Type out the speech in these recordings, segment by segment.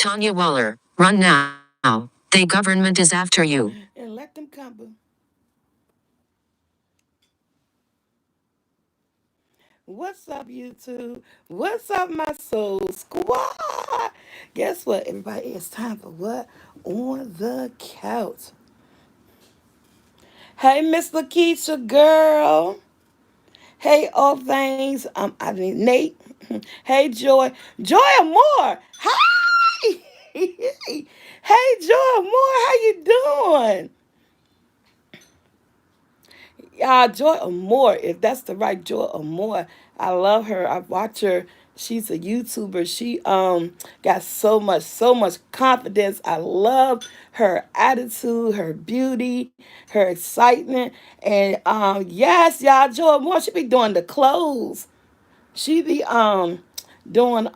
Tanya Waller, run now. The government is after you. And let them come. Boo. What's up, YouTube? What's up, my soul squad? Guess what, everybody? It's time for what? On the couch. Hey, Miss Lakeisha, girl. Hey, all things. I mean, Nate. Hey, Joy. Joy Moore. Hi. Hey, Joy Moore. How you doing? Joy Amore, if that's the right Joy Amore. I love her. I watch her. She's a YouTuber. She got so much confidence. I love her attitude, her beauty, her excitement. And yes, y'all, Joy Amore, she be doing the clothes. She be doing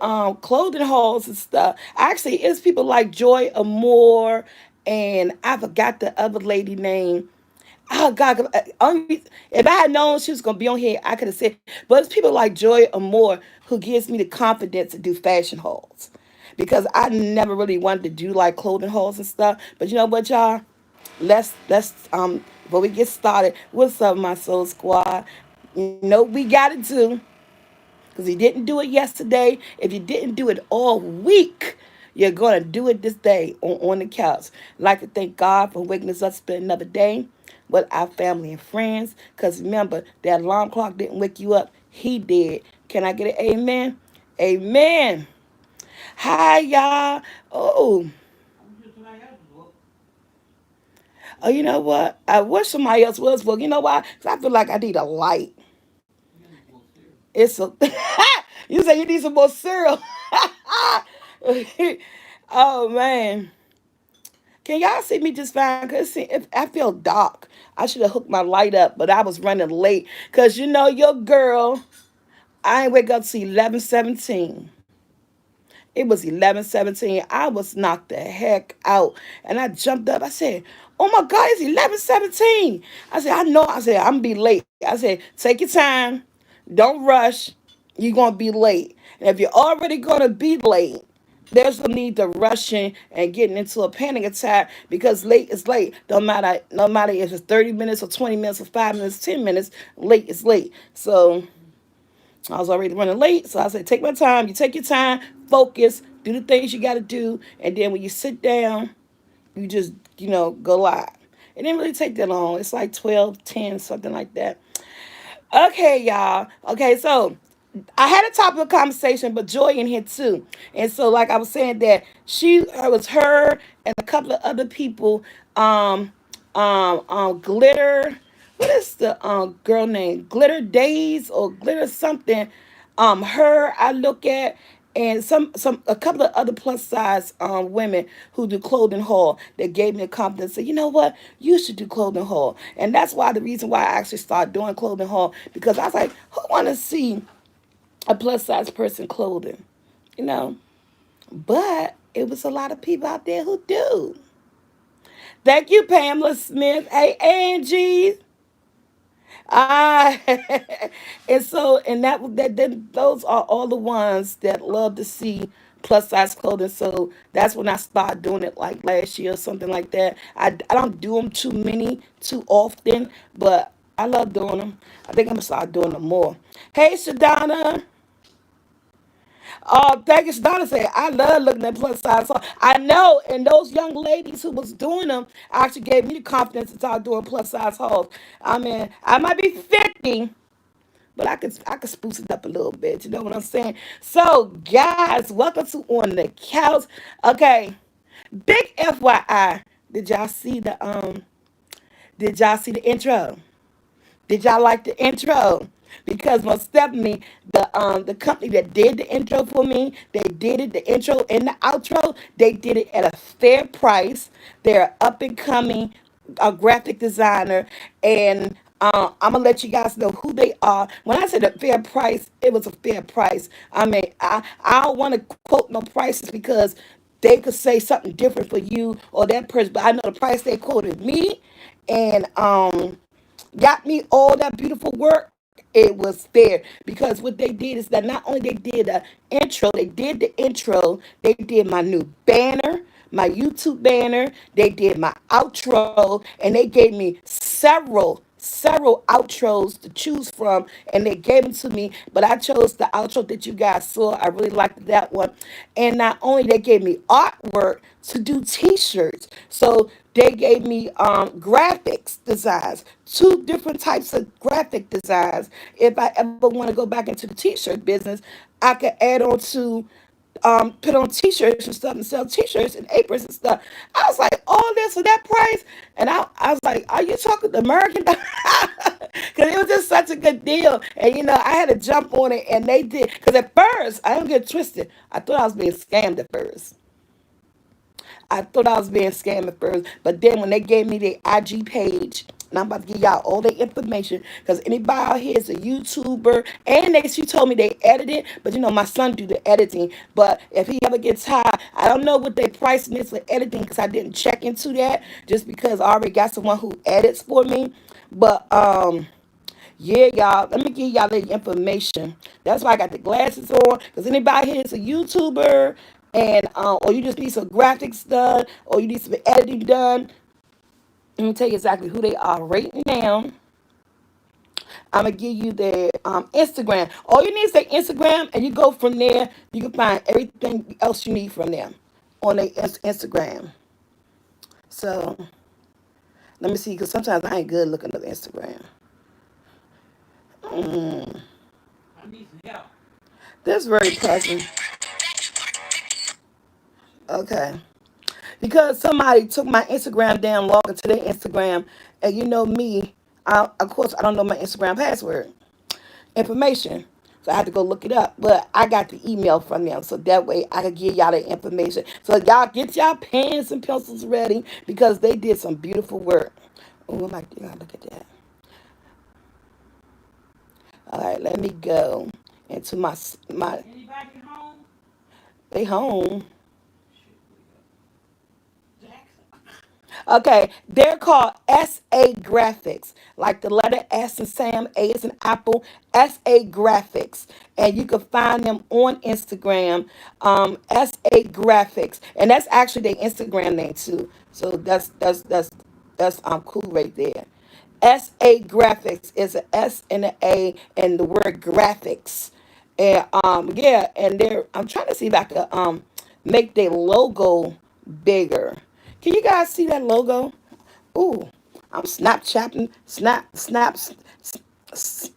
clothing hauls and stuff. Actually, it's people like Joy Amore and I forgot the other lady name. Oh God! If I had known she was gonna be on here, I could have said. But it's people like Joy Amore who gives me the confidence to do fashion hauls, because I never really wanted to do like clothing hauls and stuff. But you know what, y'all? Let's before we get started. What's up, my soul squad? You know we got to do, because he didn't do it yesterday. If you didn't do it all week, you're going to do it this day on the couch. I'd like to thank God for waking us up to spend another day with our family and friends. Because remember, that alarm clock didn't wake you up. He did. Can I get an amen? Amen. Hi, y'all. Oh, you know what? I wish somebody else was. Well, you know why? Because I feel like I need a light. It's a. You say you need some more cereal. Oh man, can y'all see me just fine? Cause see, if I feel dark, I should have hooked my light up, but I was running late. Cause you know your girl, I ain't wake up to 11:17. It was 11:17. I was knocked the heck out, and I jumped up. I said, "Oh my God, it's 11:17." I said, "I know." I said, "I'm gonna be late." I said, "Take your time, don't rush. You're gonna be late, and if you're already gonna be late, there's no need to rushing and getting into a panic attack, because late is late. Don't matter, no matter if it's 30 minutes or 20 minutes or 5 minutes, 10 minutes. Late is late." So I was already running late, so I said, "Take my time. You take your time, focus, do the things you got to do, and then when you sit down, you just go live." It didn't really take that long. It's like 12, 10, something like that. Okay, y'all. Okay, so I had a topic of conversation, but Joy in here too. And so, like I was saying, that it was her and a couple of other people. Glitter. What is the girl name? Glitter Days or Glitter something. Her I look at, and some a couple of other plus size women who do clothing haul that gave me a confidence. Say, you know what, you should do clothing haul, and that's why the reason why I actually started doing clothing haul, because I was like, who want to see a plus size person clothing, you know? But it was a lot of people out there who do. Thank you, Pamela Smith. Hey, Angie. Ah, and those are all the ones that love to see plus size clothing. So that's when I started doing it, like last year or something like that. I don't do them too often, but I love doing them. I think I'm gonna start doing them more. Hey, Shadana. Oh, thank you. Donna said, "I love looking at plus size." So I know, and those young ladies who was doing them actually gave me the confidence to start doing plus size hauls. I mean, I might be 50, but I could spruce it up a little bit. You know what I'm saying? So, guys, welcome to On the Couch. Okay, big FYI. Did y'all see the intro? Did y'all like the intro? Because most Stephanie, the company that did the intro for me, they did it, the intro and the outro, they did it at a fair price. They're up and coming, a graphic designer, and I'm gonna let you guys know who they are. When I said a fair price, it was a fair price. I mean, I don't want to quote no prices, because they could say something different for you or that person, but I know the price they quoted me, and got me all that beautiful work. it was fair, because what they did is that not only they did the intro, they did my new banner, my YouTube banner, they did my outro, and they gave me several outros to choose from, and they gave them to me. But I chose the outro that you guys saw. I really liked that one. And not only they gave me artwork to do t-shirts, so they gave me graphics designs, two different types of graphic designs. If I ever want to go back into the t-shirt business, I could add on to put on t-shirts and stuff and sell t-shirts and aprons and stuff. I was like, all this for that price? And I was like, are you talking the American? Because it was just such a good deal. And I had to jump on it, and they did. Because at first, I don't get twisted, I thought I was being scammed at first. I thought I was being scammed at first, but then when they gave me their IG page, and I'm about to give y'all all the information, because anybody out here is a YouTuber, and she told me they edited, but my son do the editing. But if he ever gets tired, I don't know what their pricing is for editing, because I didn't check into that, just because I already got someone who edits for me. But yeah, y'all. Let me give y'all the information. That's why I got the glasses on. Because anybody here is a YouTuber, and or you just need some graphics done, or you need some editing done. Let me tell you exactly who they are right now. I'm gonna give you their Instagram. All you need is their Instagram, and you go from there. You can find everything else you need from them on their Instagram. So let me see, because sometimes I ain't good looking at Instagram. Mm, that's very pleasant. Okay. Because somebody took my Instagram down, logged into their Instagram, and me, of course, I don't know my Instagram password information. So I had to go look it up. But I got the email from them, so that way I could give y'all the information. So y'all get y'all pens and pencils ready, because they did some beautiful work. Oh, I'm like, yeah, look at that. All right, let me go into my. They home. Okay, they're called SA Graphics, like the letter S and Sam, A is an apple, SA Graphics. And you can find them on Instagram, SA Graphics. And that's actually their Instagram name too. So that's cool right there. SA Graphics is an S and an A and the word graphics. And yeah, and they're I'm trying to see if I could make their logo bigger. Can you guys see that logo? Ooh, I'm Snapchatting, snaps.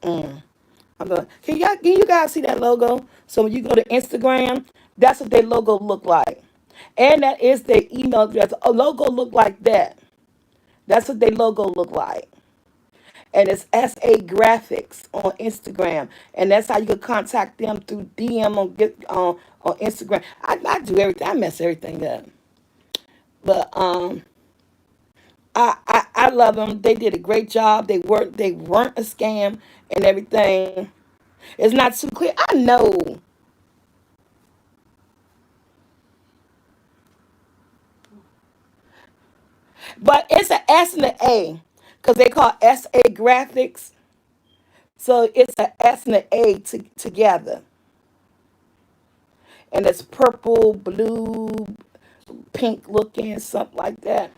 Can you guys see that logo? So when you go to Instagram, that's what their logo look like, and that is their email address. A logo look like that. That's what their logo look like, and it's SA Graphics on Instagram, and that's how you can contact them through DM on Instagram. I do everything. I mess everything up, but I love them. They did a great job. They weren't a scam and everything. It's not too clear. I know, but it's an S and an A, because they call SA Graphics. So it's an S and an A together, and it's purple, blue, pink looking, something like that.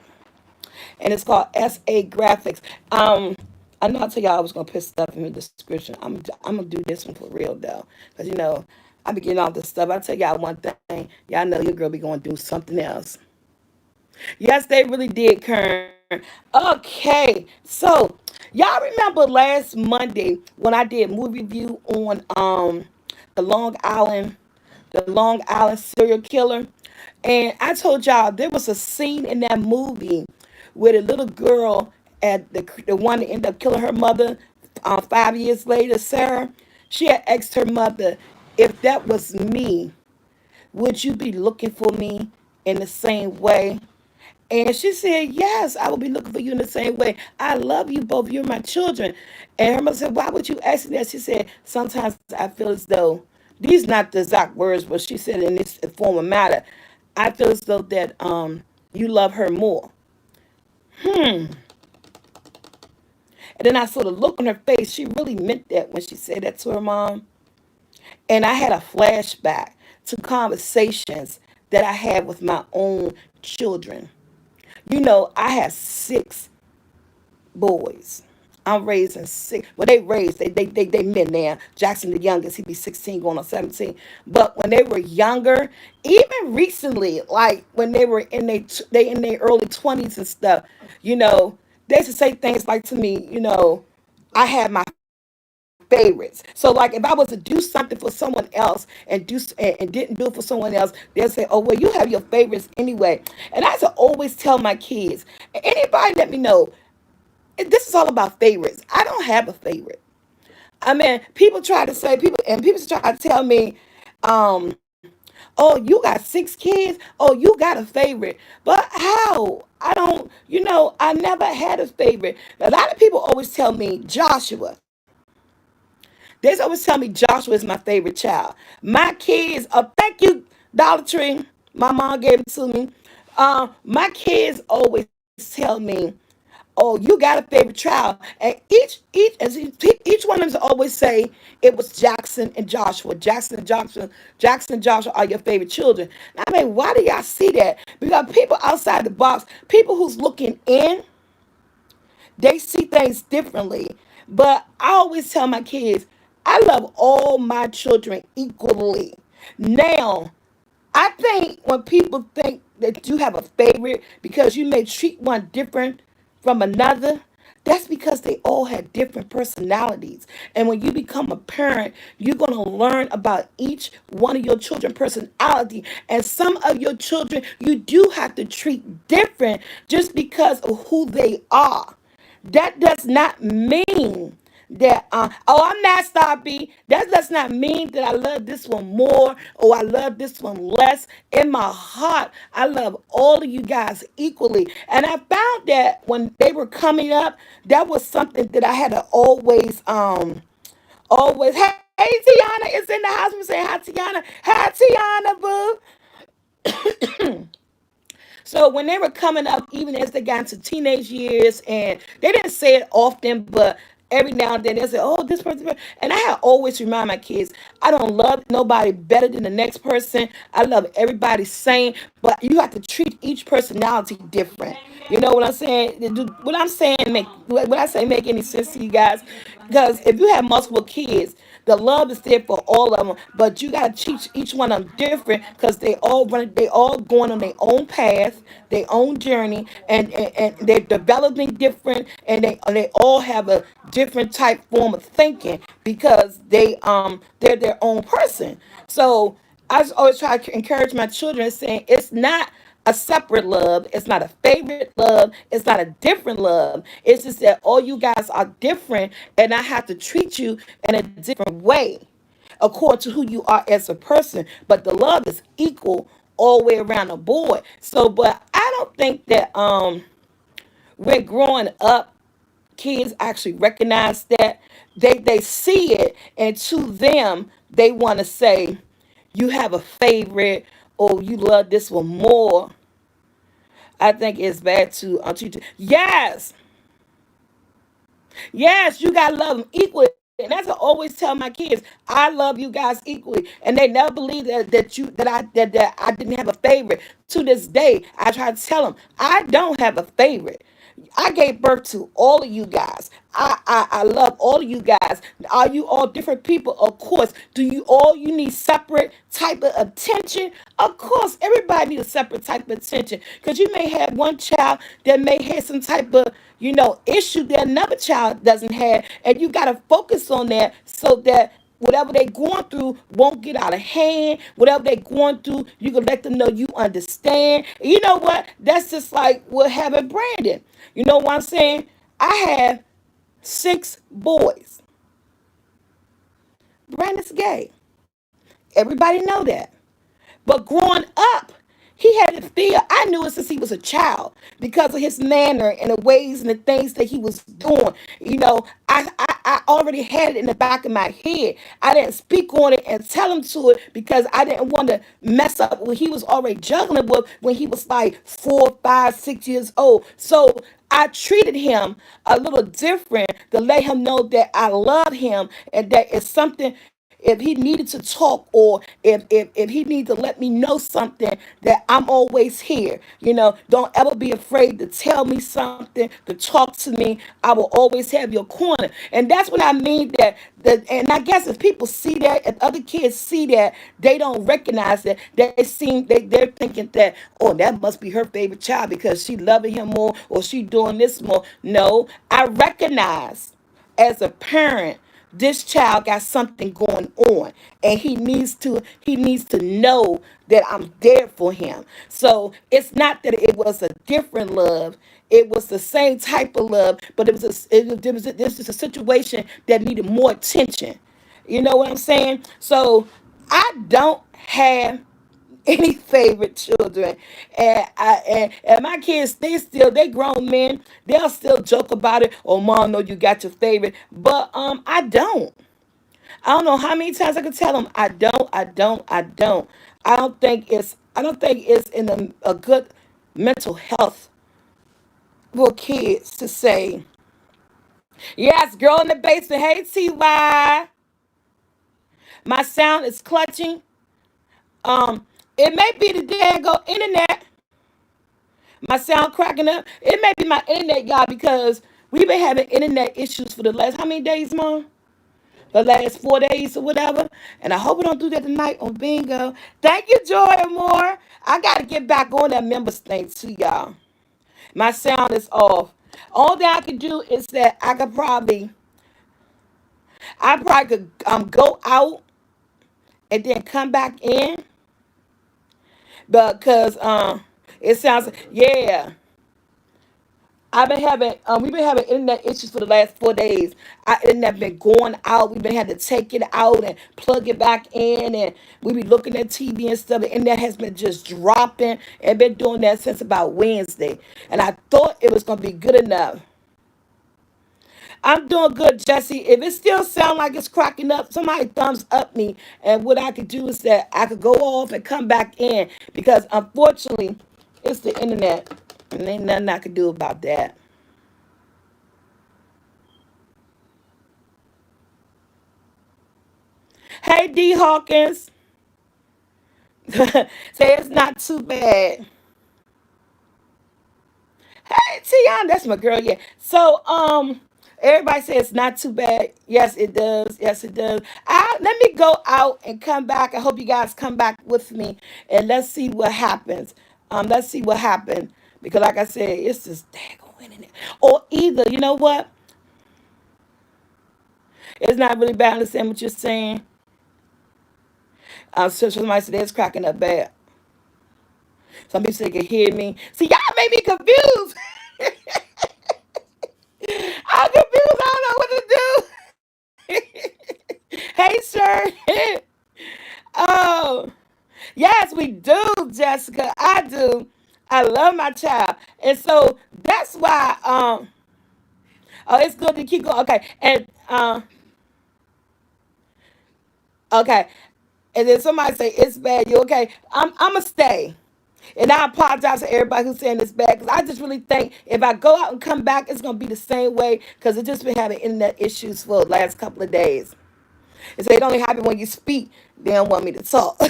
And it's called SA Graphics. I know I told y'all I was gonna put stuff in the description. I'm gonna do this one for real though, because I be getting all this stuff. I tell y'all one thing, y'all know your girl be going to do something else. Yes, they really did, Kern. Okay, so y'all remember last Monday when I did movie review on the Long Island serial killer, and I told y'all there was a scene in that movie where the little girl at the one that ended up killing her mother 5 years later, Sarah. She had asked her mother, if that was me, would you be looking for me in the same way? And she said, yes, I will be looking for you in the same way. I love you both. You're my children. And her mother said, why would you ask me that? She said, sometimes I feel as though, these not the exact words, but she said in this form of matter, I feel as though that you love her more. And then I saw the look on her face. She really meant that when she said that to her mom. And I had a flashback to conversations that I had with my own children. You know, I had 6 boys. I'm raising 6. Well, they raised. They men now. Jackson, the youngest, he be 16 going on 17. But when they were younger, even recently, like when they were in they in their early 20s and stuff, you know, they used to say things like to me, you know, I had my favorites. So like if I was to do something for someone else and didn't do it for someone else, they'll say, "Oh, well, you have your favorites anyway." And I used to always tell my kids, anybody let me know, this is all about favorites. I don't have a favorite. I mean, people try to say people try to tell me, oh, you got 6 kids. Oh, you got a favorite. But how? I don't. I never had a favorite. A lot of people always tell me Joshua. They always tell me Joshua is my favorite child. My kids. Thank you, Dollar Tree. My mom gave it to me. My kids always tell me, "Oh, you got a favorite child," and each one of them always say it was Jackson and Joshua. Jackson and Joshua are your favorite children. I mean, why do y'all see that? Because people outside the box, people who's looking in, they see things differently. But I always tell my kids, I love all my children equally. Now, I think when people think that you have a favorite because you may treat one different from another, that's because they all have different personalities. And when you become a parent, you're going to learn about each one of your children's personality. And some of your children you do have to treat different just because of who they are. That does not mean that oh, I'm not stoppy. That does not mean that I love this one more or I love this one less. In my heart, I love all of you guys equally. And I found that when they were coming up, that was something that I had to always, hey, Tiana is in the house. We say hi, Tiana. Hi, Tiana, boo. So when they were coming up, even as they got into teenage years, and they didn't say it often, but every now and then they say, "Oh, this person," and I have always remind my kids, I don't love nobody better than the next person. I love everybody same, but you have to treat each personality different. You know what I'm saying? What I'm saying make what I say make any sense to you guys? Because if you have multiple kids, the love is there for all of them, but you gotta teach each one of them different because they all going on their own path, their own journey, and they're developing different, and they all have a different type form of thinking because they're their own person. So I just always try to encourage my children saying it's not a separate love. It's not a favorite love. It's not a different love. It's just that all you guys are different, and I have to treat you in a different way according to who you are as a person. But the love is equal all the way around the board. So, but I don't think that when growing up, kids actually recognize that they see it, and to them they want to say, "You have a favorite." Or you love this one more. I think it's bad to teach. Yes, yes, you gotta love them equally, and that's what I always tell my kids. I love you guys equally, and they never believe that I didn't have a favorite. To this day, I try to tell them I don't have a favorite. I gave birth to all of you guys. I love all of you guys. Are you all different people? Of course. Do you need separate type of attention? Of course, everybody needs a separate type of attention. Because you may have one child that may have some type of issue that another child doesn't have. And you gotta focus on that so that whatever they're going through won't get out of hand. Whatever they're going through, you can let them know you understand. You know what? That's just like what having Brandon. You know what I'm saying? I have 6 boys. Brandon's gay. Everybody know that. But growing up, he had to feel. I knew it since he was a child because of his manner and the ways and the things that he was doing. I I already had it in the back of my head. I didn't speak on it and tell him to it because I didn't want to mess up what he was already juggling with when he was like 4, 5, 6 years old. So I treated him a little different to let him know that I love him and that it's something. If he needed to talk, or if he needed to let me know something, that I'm always here. Don't ever be afraid to tell me something, to talk to me. I will always have your corner. And that's what I mean, and I guess if people see that, if other kids see that, they don't recognize that. They're thinking that, oh, that must be her favorite child because she loving him more, or she doing this more. No, I recognize as a parent, this child got something going on, and he needs to know that I'm there for him. So it's not that it was a different love. It was the same type of love, but this is a situation that needed more attention. You know what I'm saying? So I don't have any favorite children. And my kids, they grown men. They'll still joke about it. Oh, mom, no, you got your favorite. But I don't. I don't know how many times I can tell them I don't, I don't, I don't. I don't think it's in a good mental health for kids to say, yes, girl in the basement, hey TY, my sound is clutching. It may be the daggone internet. My sound cracking up. It may be my internet, y'all, because we've been having internet issues for the last how many days, Mom? The last 4 days or whatever. And I hope we don't do that tonight on bingo. Thank you, Joy and more. I gotta get back on that members thing too, y'all. My sound is off. All that I could do is that I probably could go out and then come back in because it sounds, yeah. We've been having internet issues for the last 4 days. Our internet been going out. We've been having to take it out and plug it back in, and we be looking at TV and stuff. The internet has been just dropping, and been doing that since about Wednesday. And I thought it was gonna be good enough. I'm doing good, Jesse. If it still sounds like it's cracking up, somebody thumbs up me. And what I could do is that I could go off and come back in because unfortunately, it's the internet, and ain't nothing I could do about that. Hey, D Hawkins. Say it's not too bad. Hey, Tiana, that's my girl. Yeah. So, everybody says it's not too bad. Yes, it does. Yes, it does. Let me go out and come back. I hope you guys come back with me, and let's see what happens. Let's see what happened because, like I said, it's just daggone internet. Or either, you know what? It's not really bad. I understand what you're saying. So somebody said it's cracking up bad. Some people say they can hear me. See, y'all made me confused. I'm confused. I don't know what to do. Hey, sir. Oh, yes, we do, Jessica. I do. I love my child, and so that's why. Oh, it's good to keep going. Okay, and okay, and then somebody say it's bad. You okay? I'm gonna stay. And I apologize to everybody who's saying it's bad because I just really think if I go out and come back, it's gonna be the same way because it just been having internet issues for the last couple of days. And so it only happen when you speak. They don't want me to talk.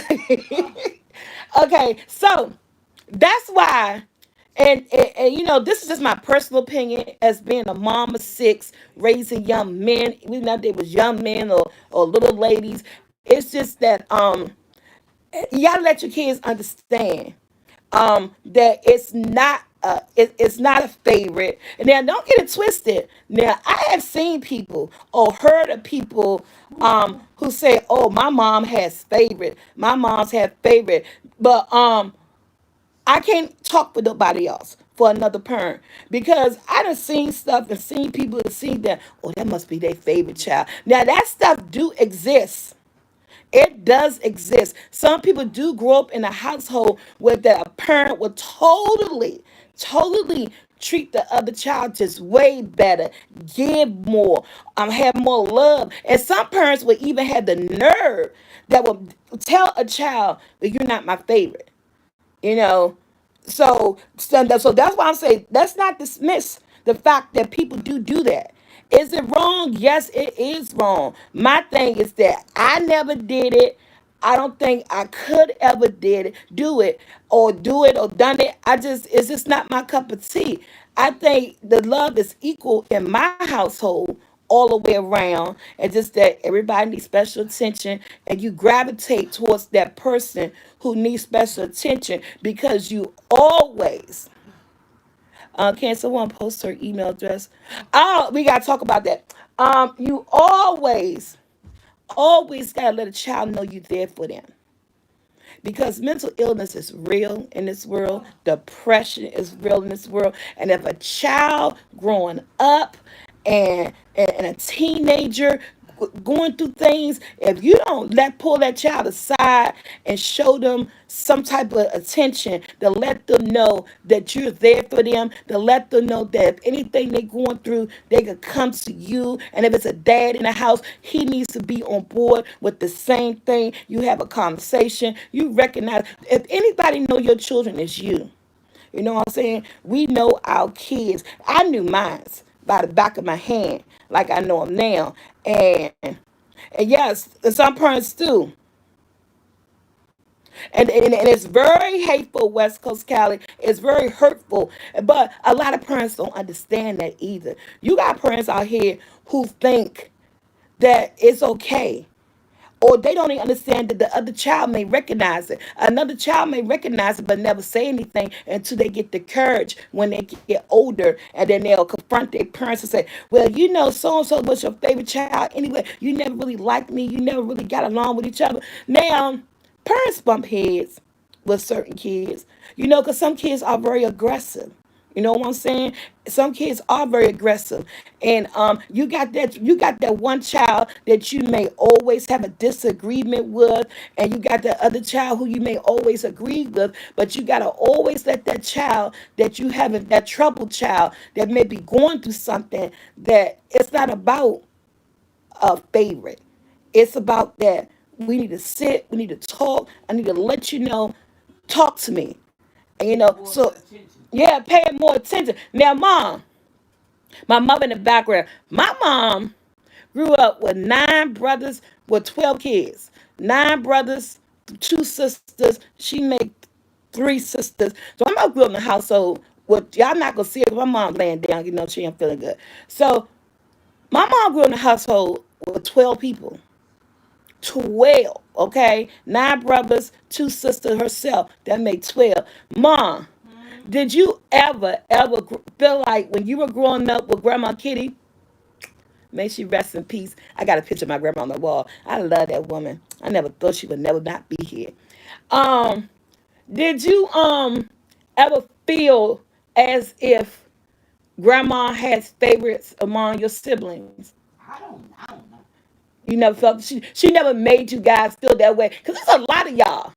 Okay, so that's why. And this is just my personal opinion as being a mom of six, raising young men, even if they was young men or little ladies. It's just that you gotta let your kids understand that it's not a favorite. And now don't get it twisted. Now I have seen people or heard of people who say, "Oh, my mom has favorite. My mom's have favorite," but I can't talk for nobody else for another parent because I done seen stuff and seen people that seen that. Oh, that must be their favorite child. Now that stuff do exist It does exist. Some people do grow up in a household where the parent will totally treat the other child just way better, give more, have more love. And some parents will even have the nerve that will tell a child that you're not my favorite. You know, so that's why I'm saying let's not dismiss the fact that people do that. Is it wrong? Yes, it is wrong. My thing is that I never did it. I don't think I could ever do it or done it. It's just not my cup of tea. I think the love is equal in my household all the way around, and just that everybody needs special attention, and you gravitate towards that person who needs special attention because you always can someone post her email address? Oh, we gotta talk about that. You always gotta let a child know you're there for them, because mental illness is real in this world, depression is real in this world, and if a child growing up and a teenager going through things, if you don't let pull that child aside and show them some type of attention, to let them know that you're there for them, to let them know that if anything they're going through, they could come to you. And if it's a dad in the house, he needs to be on board with the same thing. You have a conversation. You recognize, if anybody know your children, is you. You know what I'm saying? We know our kids. I knew mine by the back of my hand, like I know them now. And yes, some parents do. And it's very hateful, West Coast Cali. It's very hurtful. But a lot of parents don't understand that either. You got parents out here who think that it's okay, or they don't even understand that the other child may recognize it. Another child may recognize it but never say anything until they get the courage when they get older, and then they'll confront their parents and say, well, you know, so and so was your favorite child anyway. You never really liked me. You never really got along with each other. Now, parents bump heads with certain kids, because some kids are very aggressive. You know what I'm saying? Some kids are very aggressive, and you got that one child that you may always have a disagreement with, and you got that other child who you may always agree with. But you gotta always let that child that you have, that troubled child that may be going through something, that it's not about a favorite. It's about that we need to sit, we need to talk. I need to let you know, talk to me. And so yeah, pay more attention. Now, my mother in the background. My mom grew up with 9 brothers with 12 kids. 9 brothers, 2 sisters. She made 3 sisters. So my mom grew up in a household with, y'all not gonna see it. My mom laying down, she ain't feeling good. So my mom grew up in a household with 12 people. 12, okay? 9 brothers, 2 sisters herself. That made 12. Mom, did you ever feel like when you were growing up with Grandma Kitty? May she rest in peace. I got a picture of my grandma on the wall. I love that woman. I never thought she would never not be here. Um, did you ever feel as if Grandma has favorites among your siblings? I don't know. You never felt she never made you guys feel that way, because there's a lot of y'all.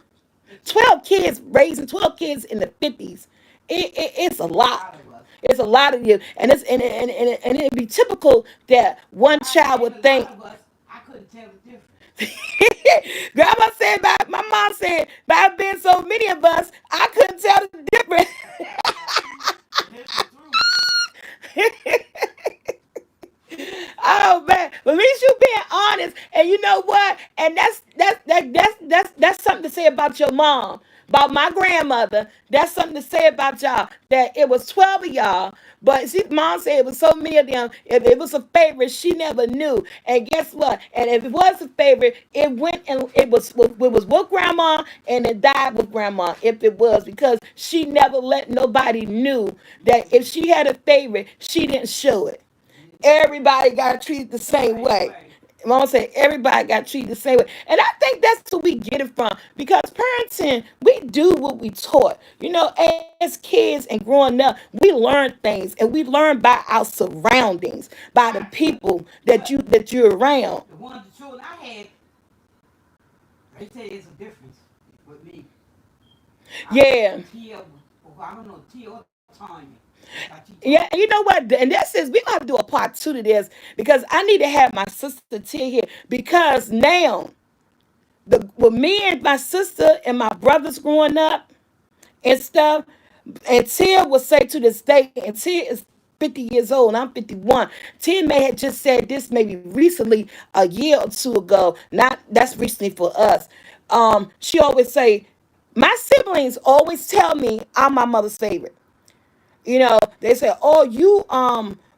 12 kids, raising 12 kids in the 50s. It's a A lot. lot of us. It's a lot of you. And it'd be typical that one I child said would a think. lot of us. I couldn't tell the difference. Grandma said, my mom said, by being so many of us, I couldn't tell the difference. That's the truth. Oh man, but at least you being honest, and you know what? And that's something to say about your mom, about my grandmother. That's something to say about y'all. That it was 12 of y'all, but mom said it was so many of them. If it was a favorite, she never knew. And guess what? And if it was a favorite, it went and it was with grandma, and it died with grandma. If it was, because she never let nobody knew that if she had a favorite, she didn't show it. Everybody got treated the same Same way. way. Mama said everybody got treated the same way. And I think that's where we get it from. Because parenting, we do what we taught. As kids and growing up, we learn things, and we learn by our surroundings, by the I people that you're around. the ones the children I had They say it's a difference with me. I don't know Yeah. Tia, I don't know Tia or Tanya. That's how she talk. Yeah, and you know what? And this is we gonna have to do a part two to this because I need to have my sister Tia here because now the with me and my sister and my brothers growing up and stuff, and Tia will say to this day, and Tia is 50 years old, and I'm 51. Tia may have just said this maybe recently, a year or two ago. Not that's recently for us. She always say, my siblings always tell me I'm my mother's favorite. They say, "Oh, you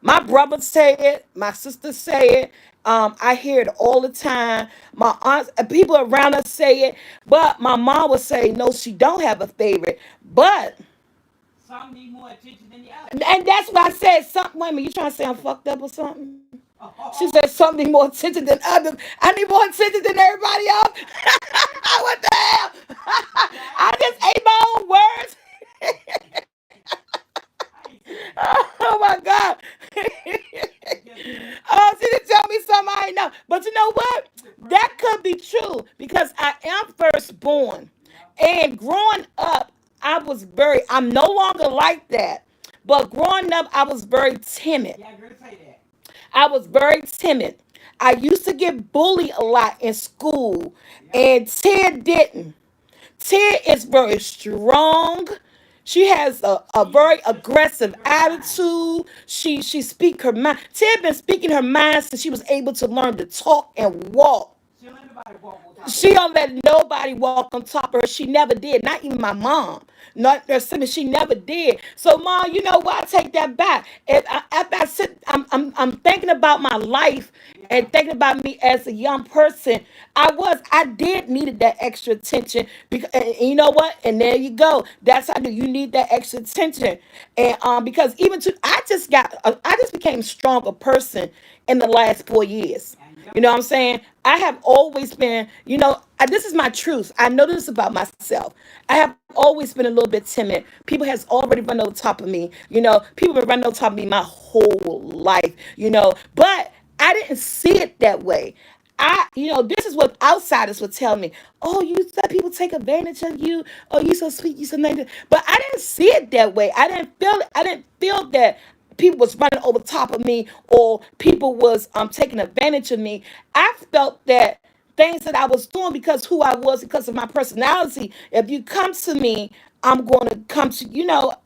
my brothers say it, my sisters say it. I hear it all the time. My aunts, people around us say it, but my mom would say, no, she don't have a favorite. But Some need more attention than the others. and that's why I said something. Wait a minute, you trying to say I'm fucked up or something? She Oh, said something need more attention than others. I need more attention than everybody else. What the hell? yeah, I I ain't say just that. ate my own words. I ain't say that, girl. Oh my God. It's just me. Oh, she didn't tell me something I ain't know. But you know what? You a That person. could be true because I am firstborn. Yeah. And growing up, I'm no longer like that. But growing up, I was very timid. Yeah, girl, say that. I was very timid. I used to get bullied a lot in school, Yeah. and Ted didn't. Tia is very strong. She has a She very just speak aggressive her mind. attitude. She speak her mind. Tia been speaking her mind since she was able to learn to talk and walk. She'll let nobody walk on top of She her. don't let nobody walk on top of her. She never did. Not even my mom. Not her siblings. She never did. So, mom, you know what? I take that back. After I sit, I'm thinking about my life Yeah. and thinking about me as a young person. I did needed that extra attention because, and you know what? And there you go. That's how you need that extra attention, and because even to, I just became a stronger person in the last 4 years. And You know what I'm saying? I have always been, this is my truth. I know this about myself. I have always been a little bit timid. People has already run over top of me. People have been running over top of me my whole life, but I didn't see it that way. This is what outsiders would tell me. Oh, you let people take advantage of you. Oh, you so sweet, you so nice. But I didn't see it that way. I didn't feel it. I didn't feel that people was running over top of me or people was taking advantage of me. I felt that things that I was doing because who I was, because of my personality. If you come to me, I'm going to come to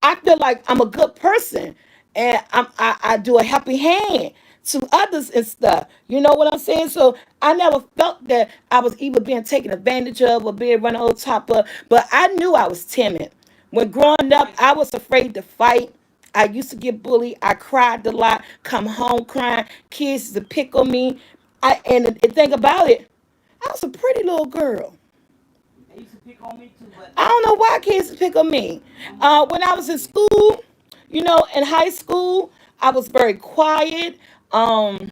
I feel like I'm a good person, and I do a helping hand to others and stuff. You know what I'm saying? So I never felt that I was either being taken advantage of or being run on top of. But I knew I was timid. When I growing was up, like I that. was afraid to fight. I used to get bullied. I cried a lot. Come home crying. Kids used to pick on me. And the thing about it, I was a pretty little girl. They used to pick on me too, but I don't know why kids pick on me. I'm gonna tell you When I why was they in did. school, in high school, I was very quiet. Um,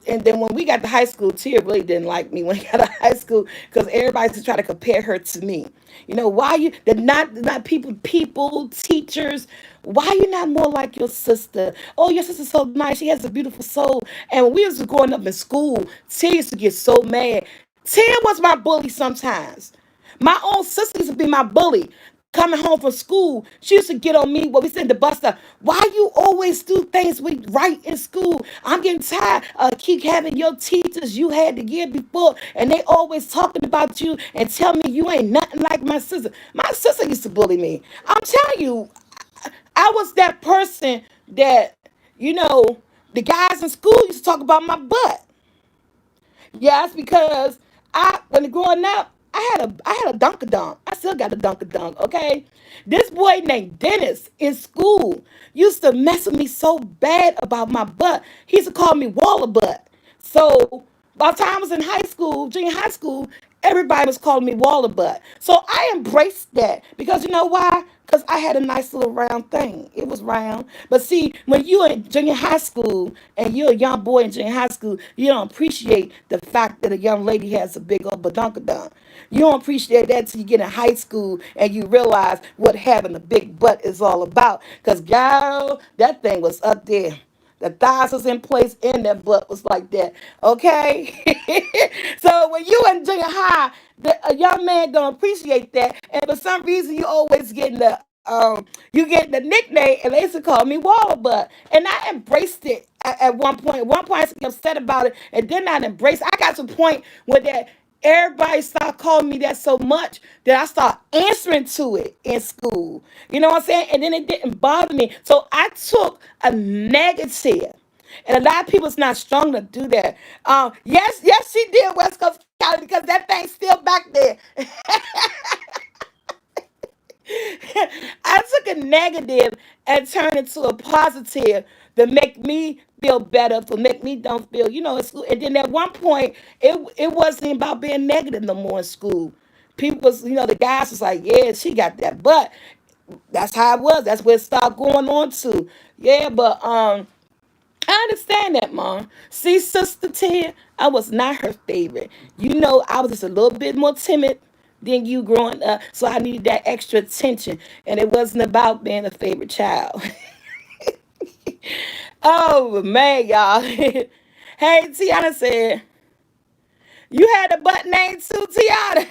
and then when we got to high school, Tia really didn't like me when we got to high school because everybody used to try to compare her to me. Why you the not people teachers? Why you not more like your sister? Oh, your sister's so nice. She has a beautiful soul. And when we was growing up in school, Tia used to get so mad. Tia was my bully sometimes. My own sister used to be my bully. Coming home from school, she used to get on me when we send the bus stop. Why you always do things right in school? I'm getting tired of keep having your teachers you had the year before, and they always talking about you and tell me you ain't nothing like my sister. My sister used to bully me. I'm telling you, I was that person that, the guys in school used to talk about my butt. Yes, because when growing up, I had a dunkadunk. I still got a dunkadunk. Okay, this boy named Dennis in school used to mess with me so bad about my butt. He used to call me Waller butt. So by the time I was in high school, junior high school, everybody was calling me Waller butt. So I embraced that because you know why? Because I had a nice little round thing. It was round. But see, when you in junior high school and you're a young boy in junior high school, you don't appreciate the fact that a young lady has a big old badunkadunk. You don't appreciate that till you get in high school and you realize what having a big butt is all about. Because, girl, that thing was up there. The thighs was in place and their butt was like that. Okay? So when you in junior high, a young man don't appreciate that. And for some reason you always getting the you get the nickname, and they used to call me Waller Butt. And I embraced it at one point. At one point I used to get upset about it, and then I embraced it. I got to the point where that everybody started calling me that so much that I started answering to it in school. You know what I'm saying? And then it didn't bother me. So I took a negative. And a lot of people's not strong to do that. Yes, yes, she did West Coast County because that thing's still back there. I took a negative and turned it to a positive to make me feel better, to make me don't feel, in school. And then at one point, it wasn't about being negative no more in school. People was, the guys was like, yeah, she got that. But that's how it was. That's where it started going on to. Yeah, but I understand that, Mom. See, Sister Tia, I was not her favorite. I was just a little bit more timid than you growing up, so I needed that extra attention. And it wasn't about being a favorite child. Oh, man, y'all. Hey, Tiana said, you had a butt name too, Tiana.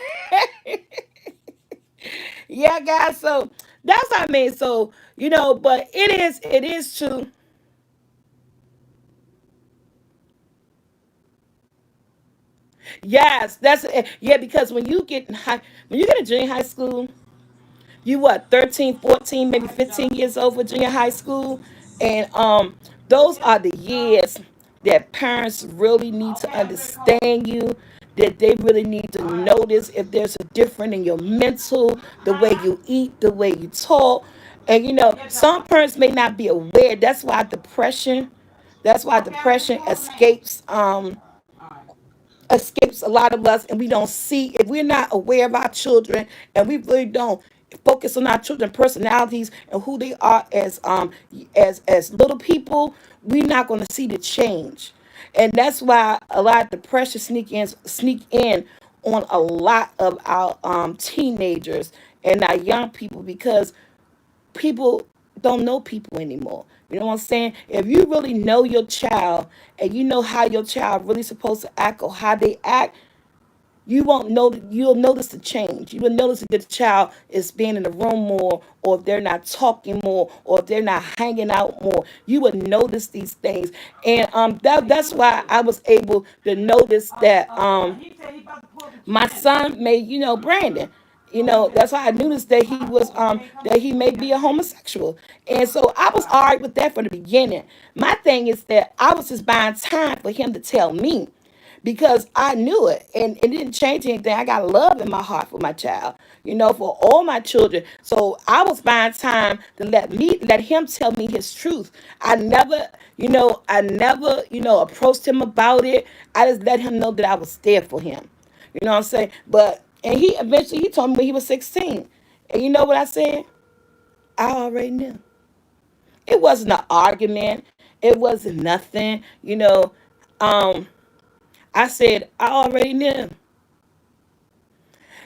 Yeah, guys, so that's what I mean. So, but it is true. Yes, yeah, because when you get in junior high school, you what, 13, 14, maybe 15 years old for junior high school. And those are the years that parents really need to understand you, that they really need to notice if there's a difference in your mental, the way you eat, the way you talk. And some parents may not be aware. That's why depression escapes a lot of us, and we don't see, if we're not aware of our children, and we really don't focus on our children personalities and who they are as little people, we're not going to see the change. And that's why a lot of depression sneak in on a lot of our teenagers and our young people, because people don't know people anymore. You know what I'm saying? If you really know your child, and you know how your child really supposed to act or how they act, you'll notice the change. You will notice that the child is being in the room more, or if they're not talking more, or if they're not hanging out more. You would notice these things. And that's why I was able to notice that my son made, Brandon. That's why I noticed that he may be a homosexual. And so I was all right with that from the beginning. My thing is that I was just buying time for him to tell me, because I knew it, and it didn't change anything. I got love in my heart for my child, for all my children. So I was buying time to let him tell me his truth. I never approached him about it. I just let him know that I was there for him. You know what I'm saying? And he eventually he told me when he was 16. And you know what I said? I already knew. It wasn't an argument. It wasn't nothing. Um, I said, I already knew.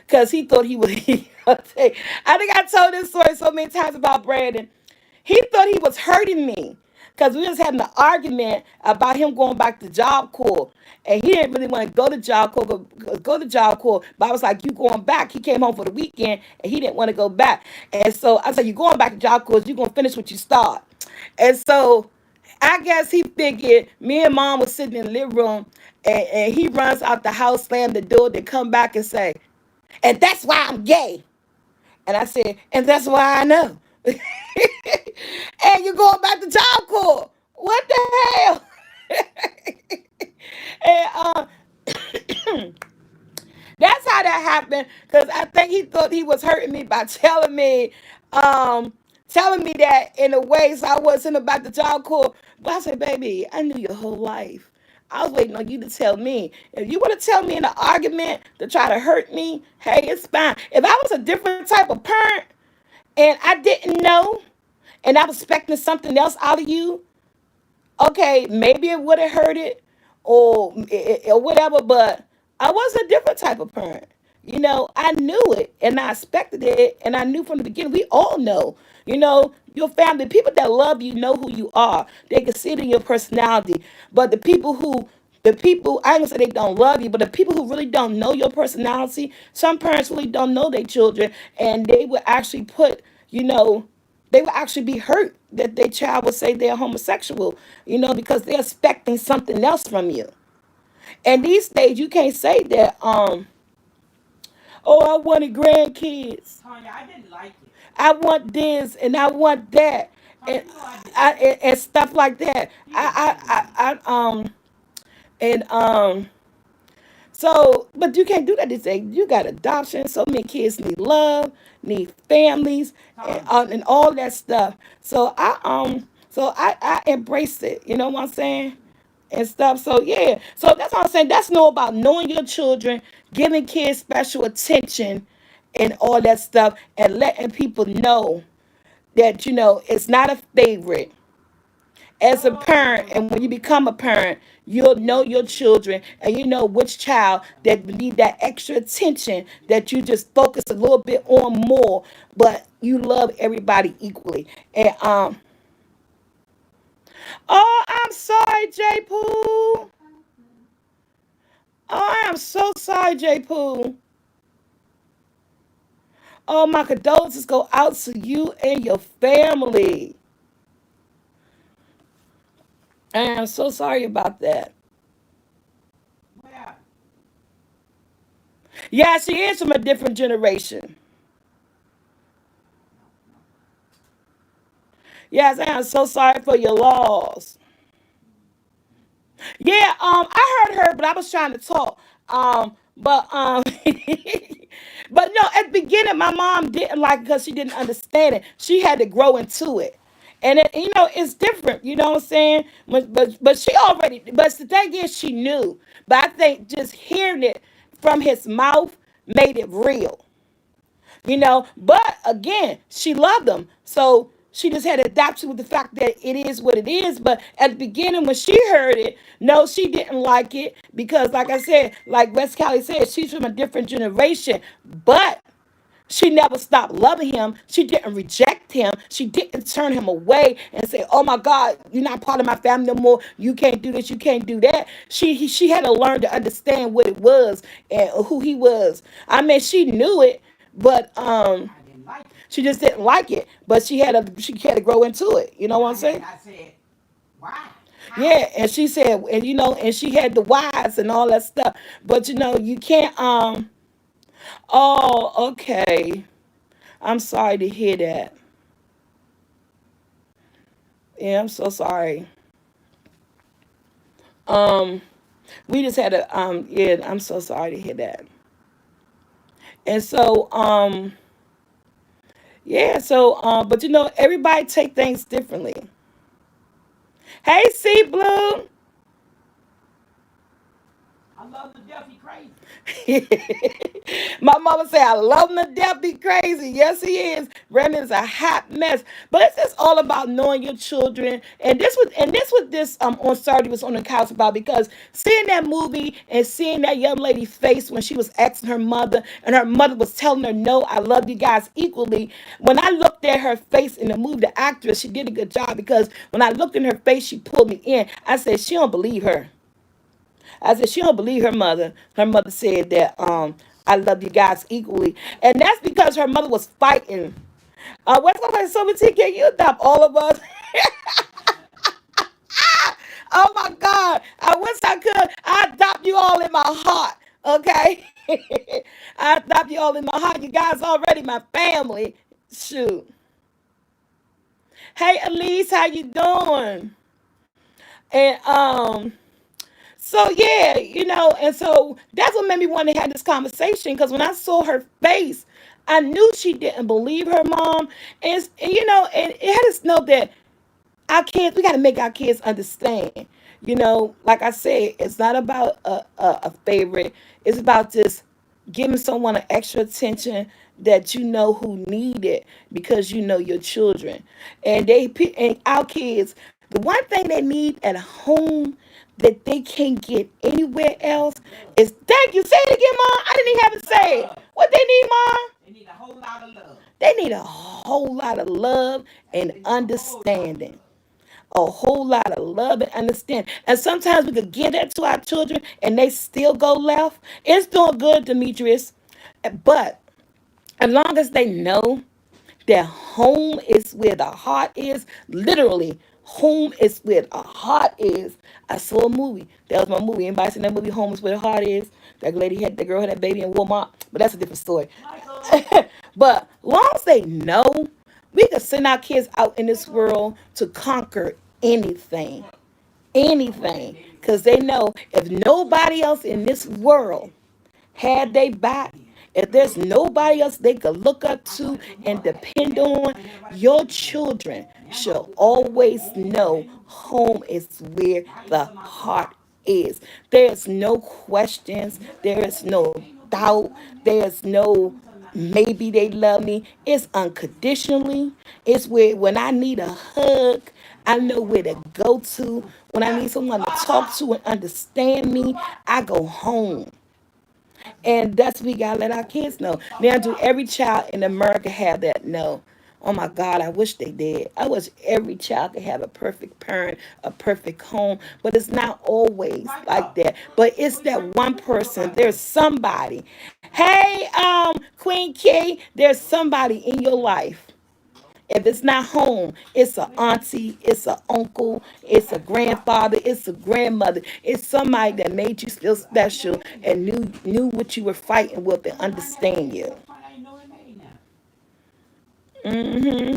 Because he thought he was. I think I told this story so many times about Brandon. He thought he was hurting me, because we was having an argument about him going back to Job Corps. And he didn't really want to go to Job Corps. But I was like, you going back? He came home for the weekend and he didn't want to go back. And so I said, you going back to Job Corps? You gonna finish what you start? And so I guess he figured me and Mom was sitting in the living room, and he runs out the house, slam the door, then come back and say, and that's why I'm gay. And I said, and that's why I know. And you're going back to Job Corps. What the hell? And that's how that happened. Because I think he thought he was hurting me by telling me that in a way, so I wasn't about the Job Corps. But I said, baby, I knew your whole life. I was waiting on you to tell me. If you want to tell me in an argument to try to hurt me, hey, it's fine. If I was a different type of parent and I didn't know, and I was expecting something else out of you, okay, maybe it would have hurt it, or whatever. But I was a different type of parent. I knew it and I expected it, and I knew from the beginning. We all know, your family, people that love you know who you are. They can see it in your personality. But the people, I ain't gonna say they don't love you, but the people who really don't know your personality, some parents really don't know their children, and they would actually you know, they would actually be hurt that their child would say they're homosexual, because they're expecting something else from you. And these days, you can't say that. Oh, I wanted grandkids. Tanya, I didn't like it. I want this and I want that, Tanya, and you know I didn't I like it. and stuff like that. He was begging me. And So, but you can't do that these days. You got adoption. So many kids need love, need families, Tanya, and all that stuff. So I embraced it. You know what I'm saying? And stuff. So yeah. So that's what I'm saying. That's know about knowing your children, giving kids special attention, and all that stuff, and letting people know that it's not a favorite as a parent. And when you become a parent, you'll know your children, and you know which child that need that extra attention, that you just focus a little bit on more, but you love everybody equally. And oh, I'm sorry, J Poo. Oh, I am so sorry, J Poo. Oh, my condolences go out to you and your family. I am so sorry about that. where? Yeah, she is from a different generation. Yes, I am so sorry for your loss. Yeah, I heard her, but I was trying to talk. But no, at the beginning, my mom didn't like it because she didn't understand it. She had to grow into it, and it's different. You know what I'm saying? But she already. But the thing is, she knew. But I think just hearing it from his mouth made it real. But again, she loved them, so she just had to adapt to the fact that it is what it is. But at the beginning, when she heard it, no, she didn't like it because, like I said, like West Cali said, she's from a different generation. But she never stopped loving him. She didn't reject him. She didn't turn him away and say, "Oh my God, you're not part of my family no more. You can't do this. You can't do that." She had to learn to understand what it was and who he was. I mean, she knew it, but I didn't like it. she just didn't like it. But she had to grow into it. You know what I'm saying? I said, why? How? Yeah, and she said, and she had the whys and all that stuff. But you can't. Oh, okay. I'm sorry to hear that. Yeah, I'm so sorry. Um, we just had a yeah, I'm so sorry to hear that. And so yeah, so but everybody take things differently. Hey, C Blue. I love the deaf. He crazy. My mama say I love him to death. Be crazy. Yes, he is. Brandon is a hot mess. But it's just all about knowing your children. And this this on Saturday was on the couch about, because seeing that movie and seeing that young lady's face when she was asking her mother, and her mother was telling her, "No, I love you guys equally." When I looked at her face in the movie, the actress, she did a good job, because when I looked in her face, she pulled me in. I said, she don't believe her. I said she don't believe her mother. Her mother said that I love you guys equally, and that's because her mother was fighting. What's going on? SoulfulT, can you adopt all of us? Oh my God! I wish I could. I adopt you all in my heart. Okay, I adopt you all in my heart. You guys already my family. Shoot. Hey Elise, how you doing? And So yeah, and so that's what made me want to have this conversation, because when I saw her face, I knew she didn't believe her mom, and it had us know that our kids, we got to make our kids understand. Like I said, it's not about a favorite. It's about just giving someone an extra attention that who need it, because your children, and our kids. The one thing they need at home that they can't get anywhere else is, thank you. Say it again, Mom. I didn't even have to say it. What they need, Mom? They need a whole lot of love. They need a whole lot of love and They need a whole lot of understanding. love. A whole lot of love and understanding. And sometimes we could give that to our children and they still go left. It's doing good, Demetrius. But as long as they know that home is where the heart is, literally, home is where the heart is. I saw a movie. That was my movie. Anybody seen that movie, Home is where the heart is? The girl had that baby in Walmart. But that's a different story. Michael. But long as they know, we can send our kids out in this world to conquer anything. Anything. Because they know if nobody else in this world had they back, if there's nobody else they could look up to and depend on, your children shall always know home is where the heart is. There's no questions, there is no doubt, there's no maybe they love me. It's unconditionally. It's where when I need a hug, I know where to go to. When I need someone to talk to and understand me, I go home. And that's what we gotta let our kids know. Now, do every child in America have that? No. Oh my God, I wish they did. I wish every child could have a perfect parent, a perfect home, but it's not always like that. But it's that one person. There's somebody. Hey, Queen Key, there's somebody in your life. If it's not home, it's a auntie, it's a uncle, it's a grandfather, it's a grandmother. It's somebody that made you feel special and knew what you were fighting with and understand you. I ain't know her name now. Hmm.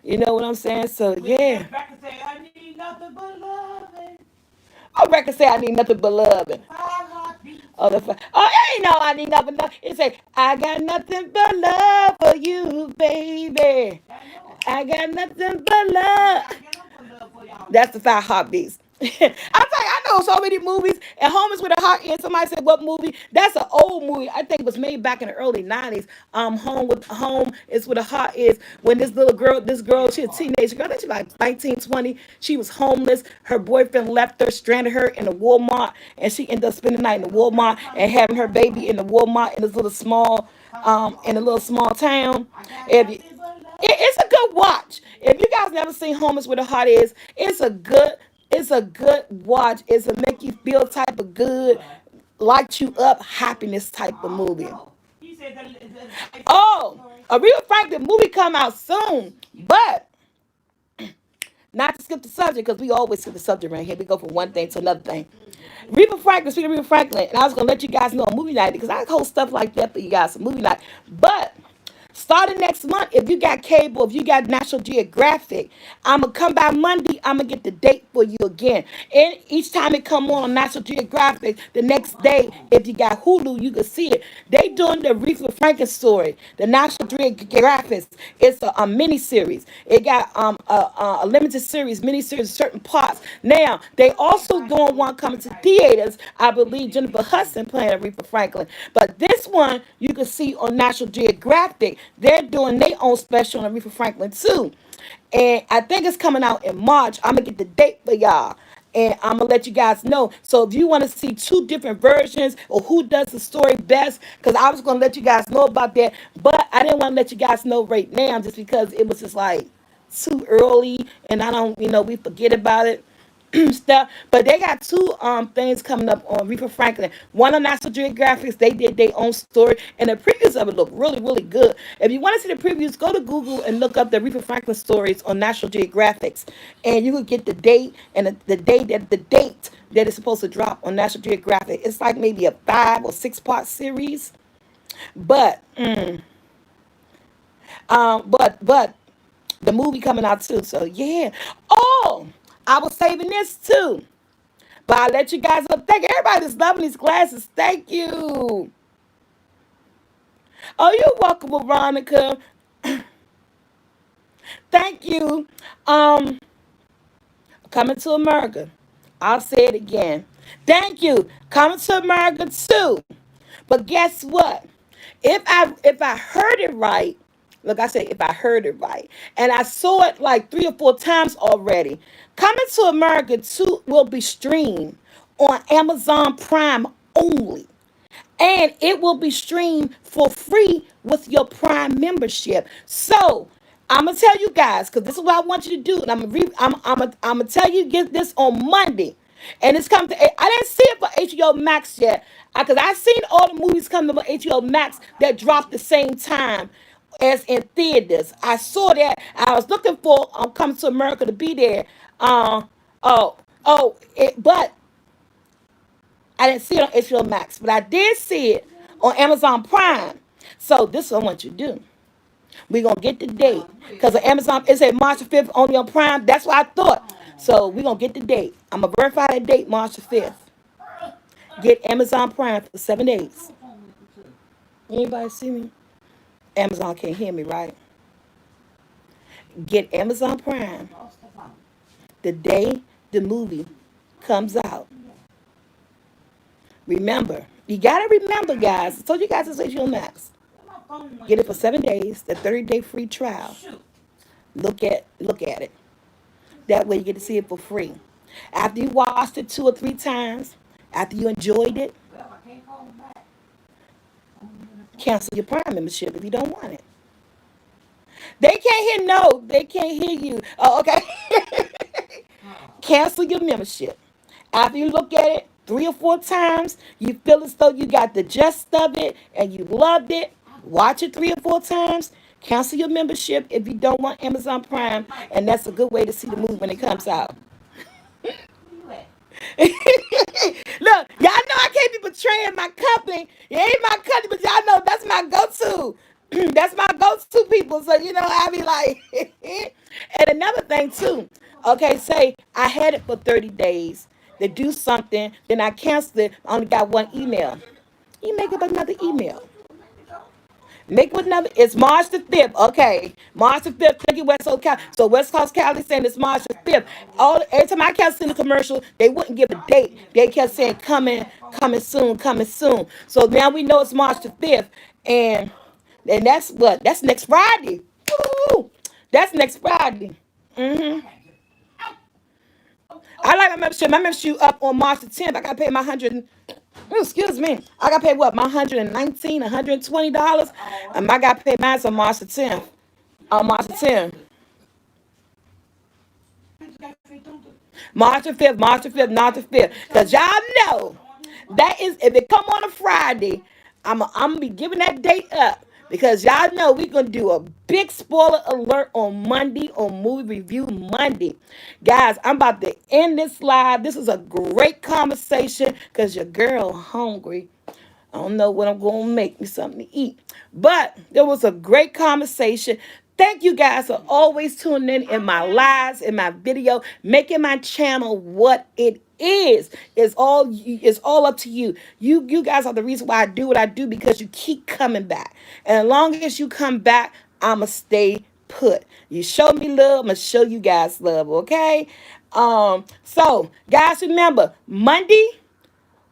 You know what I'm saying? So When she yeah. came back and said, I need nothing but love and I reckon say I need nothing but love. five heartbeats. Oh, ain't no, I need nothing. It say I got nothing but love for you, baby. I know. I got nothing but You love. gotta get up for love for y'all That's now. the five heartbeats. I'm telling you, I know so many movies. And Home is with a heart in. Somebody said, "What movie?" That's an old movie. I think it was made back in the early '90s. Home is with a heart is when this girl, she a teenager girl. I think she like 19, 20. She was homeless. Her boyfriend left her, stranded her in a Walmart, and she ended up spending the night in the Walmart and having her baby in the Walmart in this little small, in a little small town. I got If you, nothing but it's a good watch. If you guys never seen Home is where the heart is, it's a good watch. It's a make you feel type of good, love. light you up, happiness type of I don't movie. know. He said the life Oh, story. Aretha Franklin movie come out soon, but not to skip the subject because we always skip the subject right here. We go from one thing to another thing. Aretha Franklin, speaking of Aretha Franklin, and I was gonna let you guys know on movie night because I host stuff like that for you guys, movie night. But starting next month, if you got cable, if you got National Geographic, I'm gonna come by Monday. I'm gonna get the date for you again. And each time it come on National Geographic, the next day, if you got Hulu, you can see it. They doing the Aretha Franklin story, the National Geographic. It's a mini series. It got a limited series, mini series, certain parts. Now they also doing one coming to theaters. I believe Jennifer Hudson playing Aretha Franklin, but this one you can see on National Geographic. They're doing their own special on Aretha Franklin too, and I think it's coming out in March. I'm gonna get the date for y'all. And I'm gonna let you guys know. So if you want to see two different versions or who does the story best, because I was gonna let you guys know about that, but I didn't want to let you guys know right now just because it was just like too early, and I don't, we forget about it. Stuff, but they got two things coming up on Reaper Franklin. One on National Geographic, they did their own story, and the previews of it look really, really good. If you want to see the previews, go to Google and look up the Reaper Franklin stories on National Geographics, and you can get the date and the date that it's supposed to drop on National Geographic. It's like maybe a 5 or 6 part series, but but the movie coming out too. So yeah. Oh, I was saving this too. But I let you guys up. Thank you. Everybody that's loving these glasses. Thank you. Oh, you're welcome, Veronica. Thank you. Um, Coming to America. I'll say it again. Thank you. Coming to America too. But guess what? If I heard it right, Look, I said if I heard it right. And I saw it like 3 or 4 times already. Coming to America 2 will be streamed on Amazon Prime only. And it will be streamed for free with your Prime membership. So I'm gonna tell you guys, because this is what I want you to do, and I'm gonna tell you get this on Monday, and it's coming to. I didn't see it for HBO Max yet, because I seen all the movies coming to HBO Max that dropped the same time as in theaters. I saw that. I was looking for Coming to America to be there. Oh, but I didn't see it on HBO Max, but I did see it on Amazon Prime. So this is what I want you to do. We're gonna get the date. Because on Amazon, it said March the 5th only on Prime. That's what I thought. So we're gonna get the date. I'm gonna verify that date, March the 5th. Get Amazon Prime for 7 days. Anybody see me? Amazon can't hear me, right? Get Amazon Prime the day the movie comes out. Remember, you gotta remember, guys. I told you guys it's HBO Max. Get it for 7 days, the 30-day free trial. Look at it. That way you get to see it for free. After you watched it 2 or 3 times, after you enjoyed it, cancel your Prime membership if you don't want it. They can't hear no. They can't hear you. Oh, okay. Cancel your membership. After you look at it 3 or 4 times, you feel as though you got the gist of it and you loved it. Watch it 3 or 4 times. Cancel your membership if you don't want Amazon Prime, and that's a good way to see the movie when it comes out. Look, y'all know I can't be betraying my company. It ain't my company, but y'all know that's my go-to. That's my go-to people. So you know, I be like, and another thing too. Okay, say I had it for 30 days to do something, then I canceled it. I only got one email. You make up another email. Make with another. It's March the 5th. Okay. March the 5th. Thank you, West Coast Cali. So West Coast Cali saying it's March the 5th. Every time I kept seeing the commercial, they wouldn't give a date. They kept saying coming soon, coming soon. So now we know it's March the 5th. And that's what? That's next Friday. Woo! That's next Friday. I like my membership. My membership up on March the 10th. I gotta pay my 100. Excuse me. I got paid what? My 119, $120. I got paid mine on March the 10th. On March the 10th. March the 5th, March the 5th, March the 5th. Because y'all know that is, if it come on a Friday, I'm going to be giving that date up. Because y'all know we're going to do a big spoiler alert on Monday, on Movie Review Monday. Guys, I'm about to end this live. This is a great conversation because your girl hungry. I don't know what I'm going to make me something to eat. But there was a great conversation. Thank you guys for always tuning in my lives, in my video, making my channel what it is. It's all up to you. You guys are the reason why I do what I do because you keep coming back. And as long as you come back, I'ma stay put. You show me love, I'm gonna show you guys love, okay? So guys, remember, Monday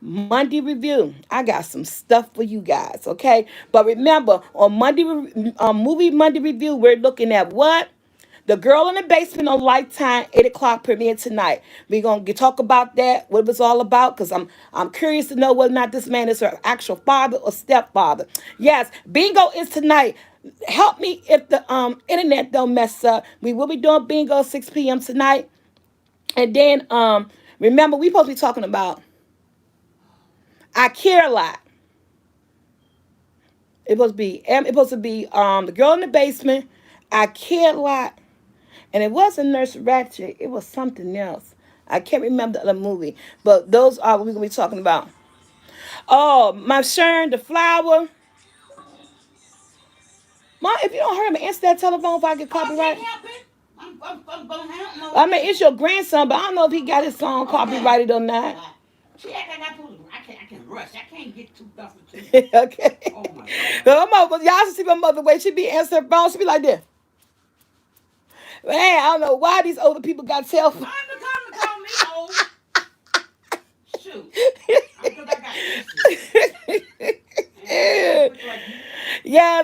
review. I got some stuff for you guys, okay? But remember, on Movie Monday review, we're looking at what? The Girl in the Basement on Lifetime, 8 o'clock premiere tonight. We're gonna talk about that, what it was all about, because I'm curious to know whether or not this man is her actual father or stepfather. Yes, bingo is tonight. Help me if the internet don't mess up. We will be doing bingo 6 p.m. tonight. And then remember, we supposed to be talking about I Care a Lot. It supposed to be The Girl in the Basement, I Care a Lot, and it wasn't Nurse Ratched. It was something else. I can't remember the other movie, but those are what we're gonna be talking about. Oh, my Sharon the Flower. Mom, if you don't hurry, me answer that telephone if I get copyright. I mean, it's your grandson, but I don't know if he got his song copyrighted or not. She act like I can rush. I can't get too stuff to Okay. Oh my God. My mother, y'all should see my mother way. She be answering her phone. She be like this. Man, I don't know why these older people got cell phones. I'm to call me old. Shoot. Because I got issues. Yeah.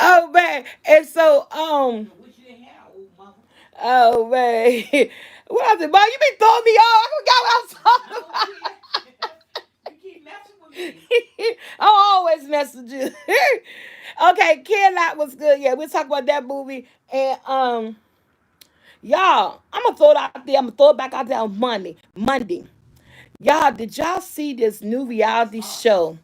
Oh man. And so I wish you didn't have old mother. oh man. What I said, boy, you been throwing me off. I forgot what I was talking No, about. kid. You keep messing with me. I'm always messing you. Okay, Kid Lot was good. Yeah, we'll talk about that movie. And y'all, I'm gonna throw it out there. I'm gonna throw it back out there on Monday. Monday. Y'all, did y'all see this new reality Sorry. show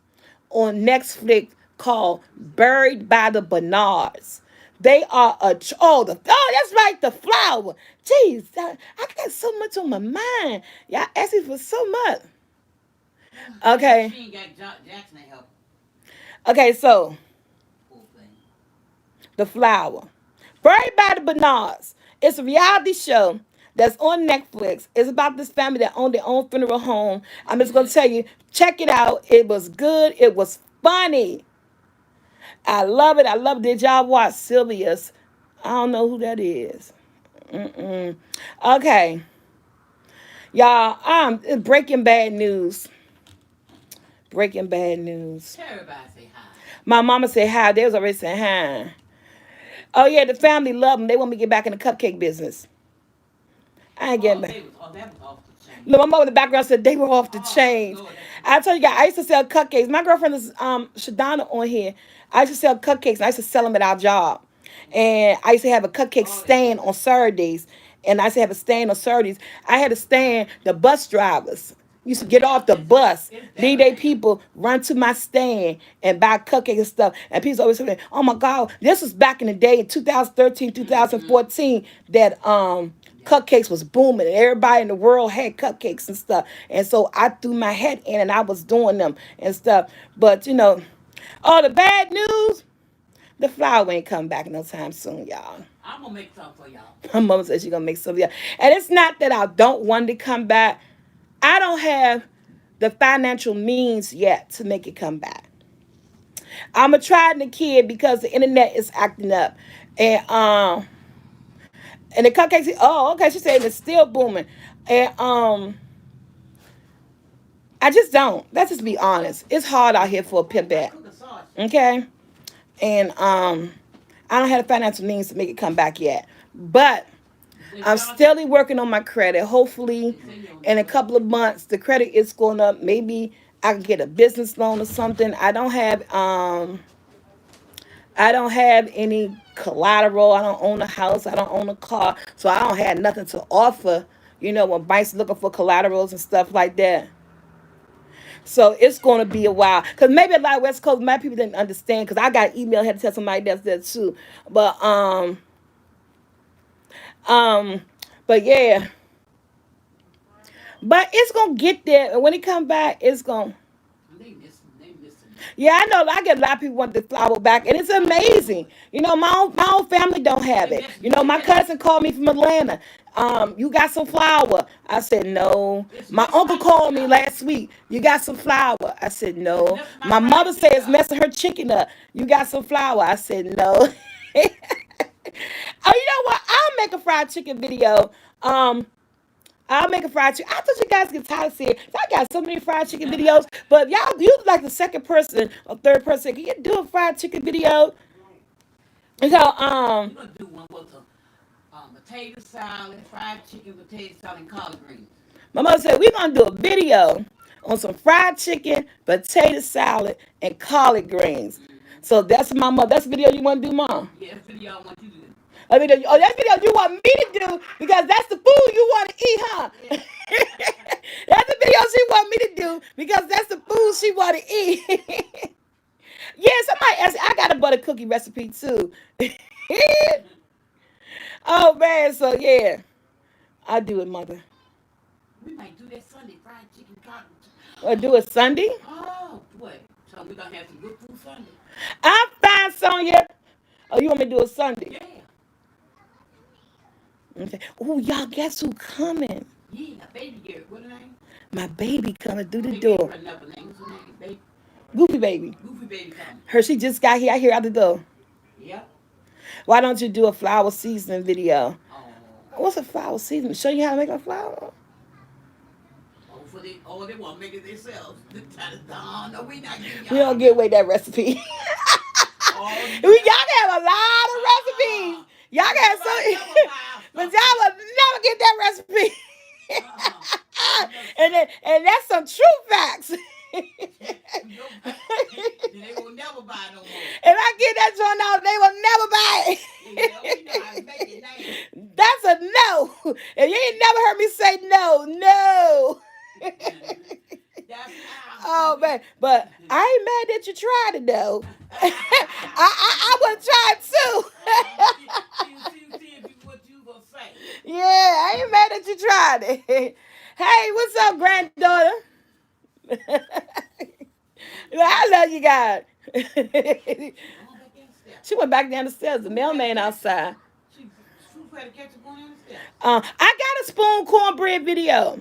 on Netflix called Buried by the Bernards? They are that's right, the flower. Jeez, I got so much on my mind. Y'all asking for so much. Okay, She ain't got Jackson to help. okay, so Poor thing. the flower. Buried by the Bernards. It's a reality show that's on Netflix. It's about this family that owned their own funeral home. I'm just gonna Good. tell you, check it out. It was good. It was funny. I love it. I love it. Did y'all watch Sylvia's? I don't know who that is. Mm-mm. Okay, y'all. It's Breaking Bad news. Breaking Bad news. Tell everybody say hi. My mama said hi. They was already saying hi. Oh yeah, the family love them. They want me to get back in the cupcake business. I ain't getting Oh, back. that was off the chain. Look, my mom in the background said they were off the Oh chains. Lord, that's I told you guys, I used to sell cupcakes. My girlfriend is Shadana on here. I used to sell cupcakes. And I used to sell them at our job, and I used to have a cupcake oh that's stand good. on Saturdays. And I used to have a stand on Saturdays. I had a stand. The bus drivers used to Well, get now off the bus, it's leave better their now. people, run to my stand and buy cupcakes and stuff. And people always say, "Oh my God, this was back in the day in 2013, Mm-hmm. 2014 that Yeah. cupcakes was booming and everybody in the world had cupcakes and stuff." And so I threw my head in and I was doing them and stuff. But all the bad news, the flower ain't come back no time soon, y'all. I'm gonna make something for y'all. My mama said she gonna make some, yeah. And it's not that I don't want to come back. I don't have the financial means yet to make it come back. I'ma try the kid because the internet is acting up. And the cupcakes, oh, okay, she said it's still booming. And I just don't. Let's just be honest. It's hard out here for a Oh, I pipette. cook a sauce. Okay? And I don't have the financial means to make it come back yet. But They I'm charge you. steadily working on my credit. Hopefully They say you don't in do a it. couple of months the credit is going up. Maybe I can get a business loan or something. I don't have any collateral. I don't own a house. I don't own a car. So I don't have nothing to offer, when banks looking for collaterals and stuff like that. So it's going to be a while. Because maybe a lot of West Coast, my people didn't understand. Because I got email, I had to tell somebody that's there too. But, um, but yeah. But it's going to get there. And when it come back, it's going to. They missing it. Yeah, I know. I get a lot of people want the flower back, and it's I know amazing. it. My own family don't have They it. missing it. My Yeah. cousin called me from Atlanta. You got some flour? I said no. It's My messing uncle my called chicken me up. last week. You got some flour? I said It's no. messing my My fried mother said chicken it's up. messing her chicken up. You got some flour? I said no. Oh, you know what? I'll make a fried chicken video. Um, I'll make a fried chicken. I thought you guys get tired of seeing. I got so many fried chicken videos, but y'all, you like the second person or third person. Can you do a fried chicken video? And so, We're gonna do one with a potato salad, fried chicken, potato salad, and collard greens. my mother said we're gonna do a video on some fried chicken, potato salad, and collard greens. Mm-hmm. So that's my mother. That's the video you want to do, mom. Yeah, that's video I want you to do. A video. Oh, that video you want me to do because that's the food you want to eat, huh? Yeah. That's the video she want me to do because that's the food she want to eat. Yeah, somebody asked. I got a butter cookie recipe too. Oh man, so yeah, I do it, mother. We might do that Sunday, fried chicken, collard. Or do it Sunday. Oh, boy. So we're gonna have some good food Sunday. I'm fine, Sonya. Oh, you want me to do it Sunday? Yeah. Okay. Oh, y'all, guess who coming? Yeah, baby girl. What her name? My baby coming through the They gave her door. another name. What's her name? Baby. Goofy baby. Goofy baby coming. Her, she just got here. I hear out the door. Yep. Why don't you do a flower seasoning video? Oh. What's a flower seasoning? Show you how to make a flower. They want to make it themselves. No, we not giving We y'all don't give that. away that recipe. Oh Y'all no. can have a lot of recipes. Y'all Don't can have nobody so, never buy our but stuff y'all here. will never get that recipe. Uh-uh. No, and sir. and that's some true facts. Nobody, they will never buy no more. If I get that joint out, they will never buy Yeah, we know how to make it now. it. That's a no. If you ain't never heard me say no, no. That's how. Oh man, but I ain't mad that you tried it though. I would have tried too. See if you what you gonna say. Yeah, I ain't mad that you tried it. Hey, what's up, granddaughter? I love you guys. She going back down the steps. She went back down the stairs. The Who better mailman catch her? outside. She who better catch her going down the steps. I got a spoon cornbread video.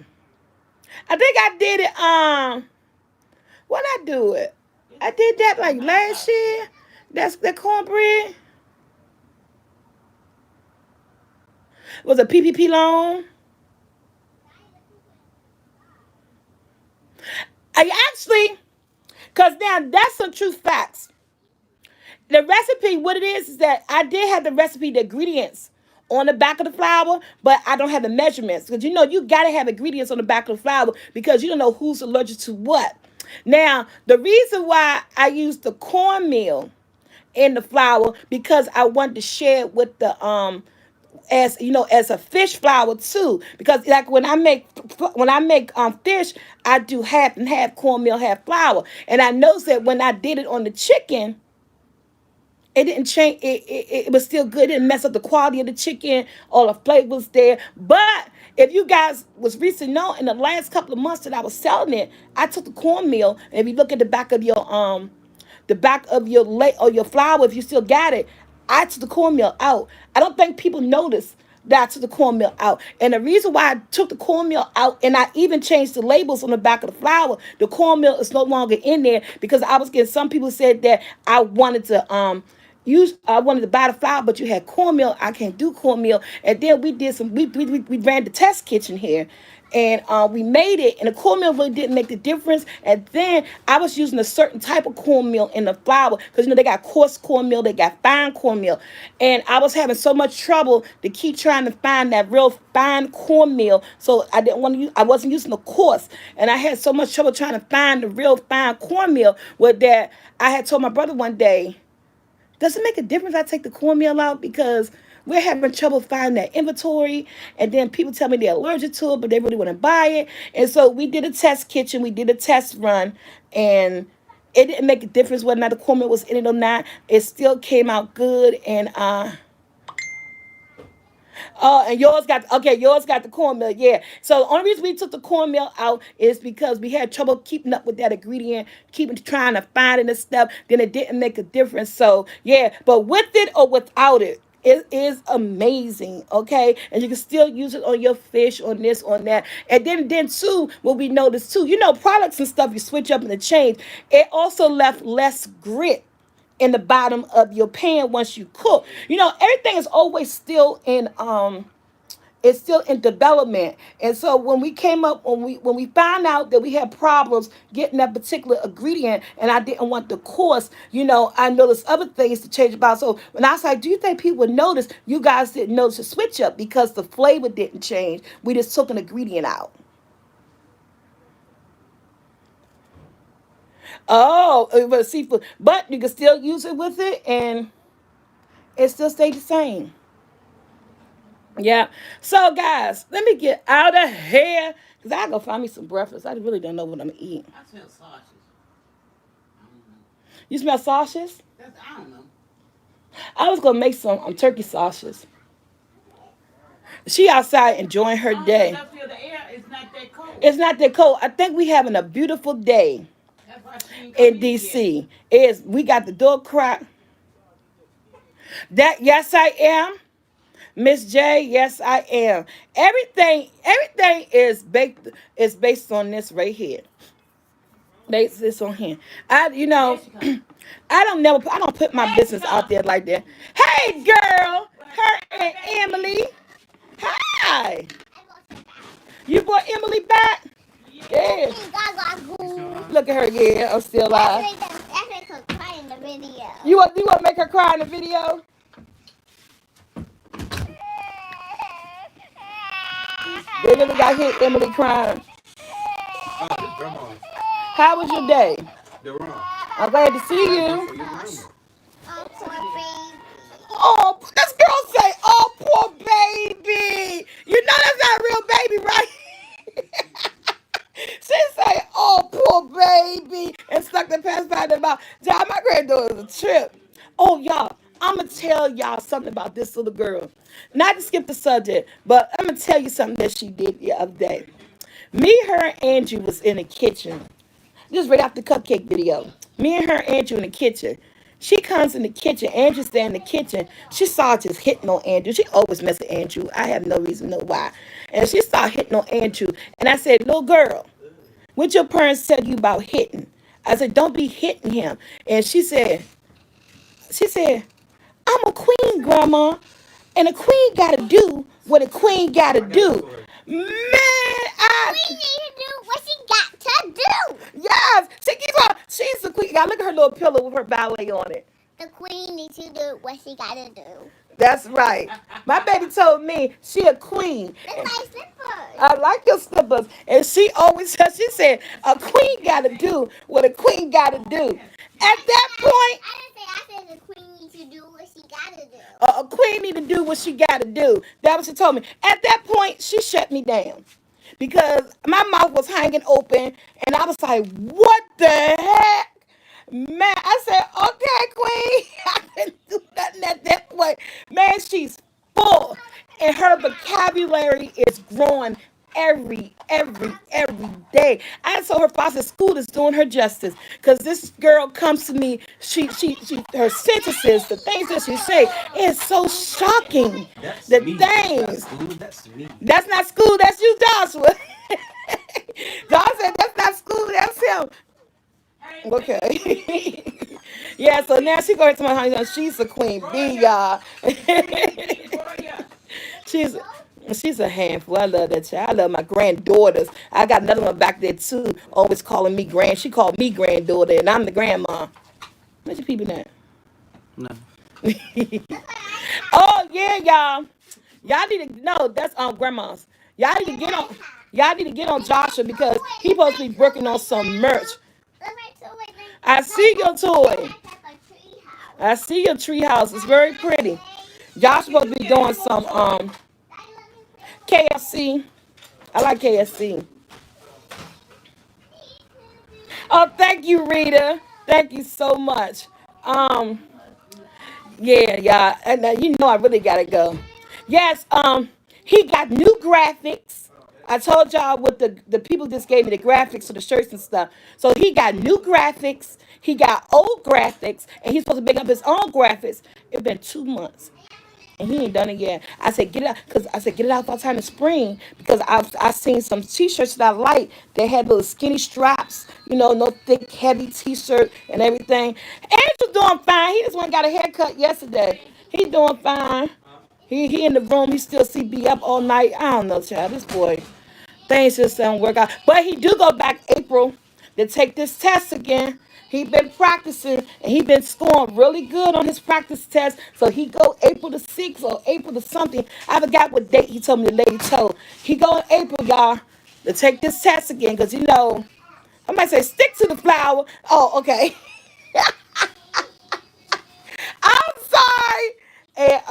I think I did it. When I do it, I did that It's a like nice last house. year. That's the cornbread. Was a PPP loan. I actually, cause now that's some true facts. The recipe, what it is that I did have the recipe, the ingredients on the back of the flour, but I don't have the measurements. Because you gotta have ingredients on the back of the flour because you don't know who's allergic to what. Now, the reason why I used the cornmeal in the flour because I wanted to share it with the as as a fish flour too because like when I make fish I do half and half cornmeal half flour and I noticed that when I did it on the chicken it didn't change. It was still good. It didn't mess up the quality of the chicken. All the flavors there. But if you guys was recently know in the last couple of months that I was selling it, I took the cornmeal. And if you look at the back of your or your flour, if you still got it, I took the cornmeal out. I don't think people notice that I took the cornmeal out. And the reason why I took the cornmeal out and I even changed the labels on the back of the flour, the cornmeal is no longer in there because I was getting some people said that I wanted to I wanted to buy the flour, but you had cornmeal. I can't do cornmeal. And then we did some. We ran the test kitchen here, and we made it. And the cornmeal really didn't make the difference. And then I was using a certain type of cornmeal in the flour because they got coarse cornmeal, they got fine cornmeal, and I was having so much trouble to keep trying to find that real fine cornmeal. So I didn't want to use. I wasn't using the coarse, and I had so much trouble trying to find the real fine cornmeal. With that, I had told my brother one day. Does it make a difference if I take the cornmeal out? Because we're having trouble finding that inventory. And then people tell me they're allergic to it, but they really want to buy it. And so we did a test kitchen. We did a test run. And it didn't make a difference whether or not the cornmeal was in it or not. It still came out good. And oh, and yours got the cornmeal, yeah. So the only reason we took the cornmeal out is because we had trouble keeping up with that ingredient, keeping trying to find it and stuff. Then it didn't make a difference. So yeah, but with it or without it, it is amazing, okay? And you can still use it on your fish, on this, on that. And then too, what we noticed too, products and stuff you switch up and the change. It also left less grit in the bottom of your pan once you cook. Everything is always still in it's still in development. And so when we found out that we had problems getting that particular ingredient and I didn't want the cost, I noticed other things to change about. So when I was like, do you think people would notice? You guys didn't notice the switch up because the flavor didn't change. We just took an ingredient out. Oh, it was seafood. But you can still use it with it and it still stayed the same. Yeah. So, guys, let me get out of here because I go find me some breakfast. I really don't know what I'm gonna eat. I smell sausages. I don't know. You smell sausages? I don't know. I was gonna make some turkey sausages. She outside enjoying her Long as day. I feel the air, it's not that cold. It's not that cold. I think we having a beautiful day That's why she ain't come in in yet. DC. Is we got the door cracked. That yes I am. Miss J, yes I am. Everything is based on this right here. Based this on here. There she come. I don't put my There she business out come. there like that. Hey girl, What her happened, and baby? Emily. Hi. You brought Emily back? Yeah. Yeah. Look at her, yeah, I'm still alive. That's make her cry in the video. You want to make make her cry in the video? They really got hit Emily crying. This grandma. How was your day? The wrong. I'm glad to see Thank you you. for your grandma. Oh, poor baby. Oh, this girl say, "Oh, poor baby." You know that's not a real baby, right? She say, "Oh, poor baby," and stuck the pacifier in the mouth. John, my granddaughter was a trip. Oh, y'all, I'm gonna tell y'all something about this little girl. Not to skip the subject, but I'm gonna tell you something that she did the other day. Me, her, and Andrew was in the kitchen. This is right after the cupcake video. Me and her, Andrew, in the kitchen. She comes in the kitchen. Andrew's there in the kitchen. She saw just hitting on Andrew. She always mess with Andrew. I have no reason to know why. And she saw hitting on Andrew. And I said, "Little girl, what your parents tell you about hitting?" I said, "Don't be hitting him." And she said, "I'm a queen, Grandma. And a queen gotta do what a queen gotta I got it do." for her. Man, I We need to do what she got to do. yes, she keeps on. She's the queen. Now look at her little pillow with her ballet on it. The queen needs to do what she gotta do. That's right. My baby told me she a queen. That's my slippers. I like your slippers. And she always said, she said, a queen gotta do what a queen gotta do. At that point, I didn't say. I said the queen needs to do what she gotta do. a queen need to do what she gotta do. That was what she told me. At that point, she shut me down. Because my mouth was hanging open and I was like, what the heck? Man, I said, okay, queen. I couldn't do nothing at that point. Man, she's full. And her vocabulary is growing every day. I told her foster school is doing her justice. Because this girl comes to me, she her sentences, the things that she say, is so shocking. That's The me. things. That's school. That's me. That's not school, that's you, Joshua. Joshua said, that's not school, that's him. Okay. Yeah, so now she going to my honey. She's a queen bee, y'all. she's she's a handful. I love that child. I love my granddaughters. I got another one back there too, always calling me grand. She called me granddaughter, and I'm the grandma. What you peeping at? No. Oh yeah, y'all. Y'all need to know that's grandmas. Y'all need to get on. Y'all need to get on Joshua because he supposed to be working on some merch. I see your toy. I see your tree house. It's very pretty. Y'all supposed to be doing some KFC. I like KFC. Oh, thank you, Rita. Thank you so much. Um, yeah. And you know I really gotta go. Yes, he got new graphics. I told y'all what the people just gave me the graphics for the shirts and stuff. So he got new graphics, he got old graphics, and he's supposed to make up his own graphics. It's been 2 months. And he ain't done it yet. I said get it out because I said get it out by the time in spring because I've seen some t-shirts that I like. They had little skinny straps, no thick heavy t-shirt and everything. Andrew's doing fine. He just went and got a haircut yesterday. He's doing fine. He in the room. He still CB up all night. I don't know, child. This boy things just don't work out. But he do go back April to take this test again. He been practicing and he been scoring really good on his practice test. So he go April the 6th or April the something. I forgot what date he told me the lady told. He go in April, y'all, to take this test again. Because I might say stick to the flower. Oh, okay. I'm sorry. And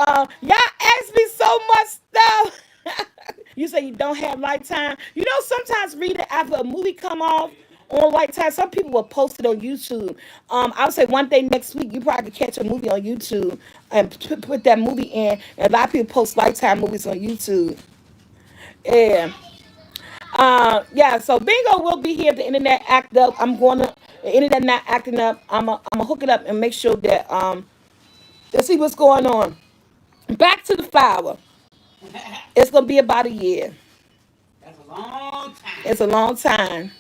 y'all ask me so much stuff. You say you don't have Lifetime. Sometimes reading after a movie come off on Lifetime, some people will post it on YouTube. I would say one day next week you probably could catch a movie on YouTube and put that movie in. And a lot of people post Lifetime movies on YouTube. Yeah. Yeah, so Bingo will be here if the internet act up. The internet not acting up. I'm gonna hook it up and make sure that let's see what's going on. Back to the flower. It's gonna be about a year. That's a long time. It's a long time.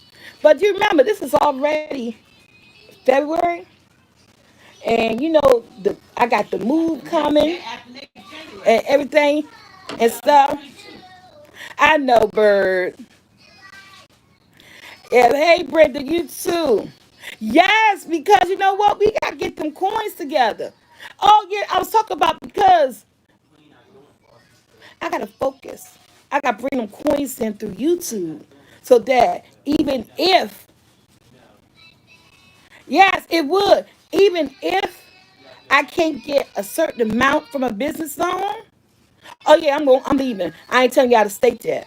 But you remember this is already February. And I got the move coming After next January. and everything and stuff. I know, Bird. Yeah, hey Brenda, you too. Yes, because you know what? We gotta get them coins together. Oh yeah, I was talking about because I gotta focus. I gotta bring them coins in through YouTube, so that even if, yes, it would, even if I can't get a certain amount from a business loan. Oh yeah, I'm leaving. I ain't telling y'all to state that,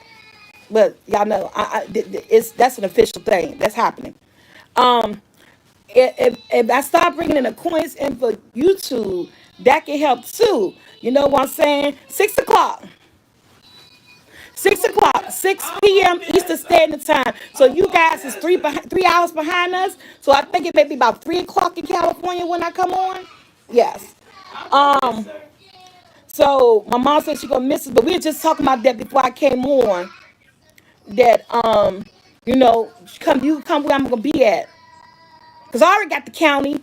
but y'all know it's that's an official thing that's happening. Um, if I start bringing in the coins in for YouTube, that can help too. You know what I'm saying? 6 o'clock. 6 o'clock, 6 p.m. Eastern Standard Time. So you guys is 3 hours behind us. So I think it may be about 3 o'clock in California when I come on. Yes. Um. So my mom said she gonna miss us, but we were just talking about that before I came on. That you know, you come where I'm gonna be at, cause I already got the county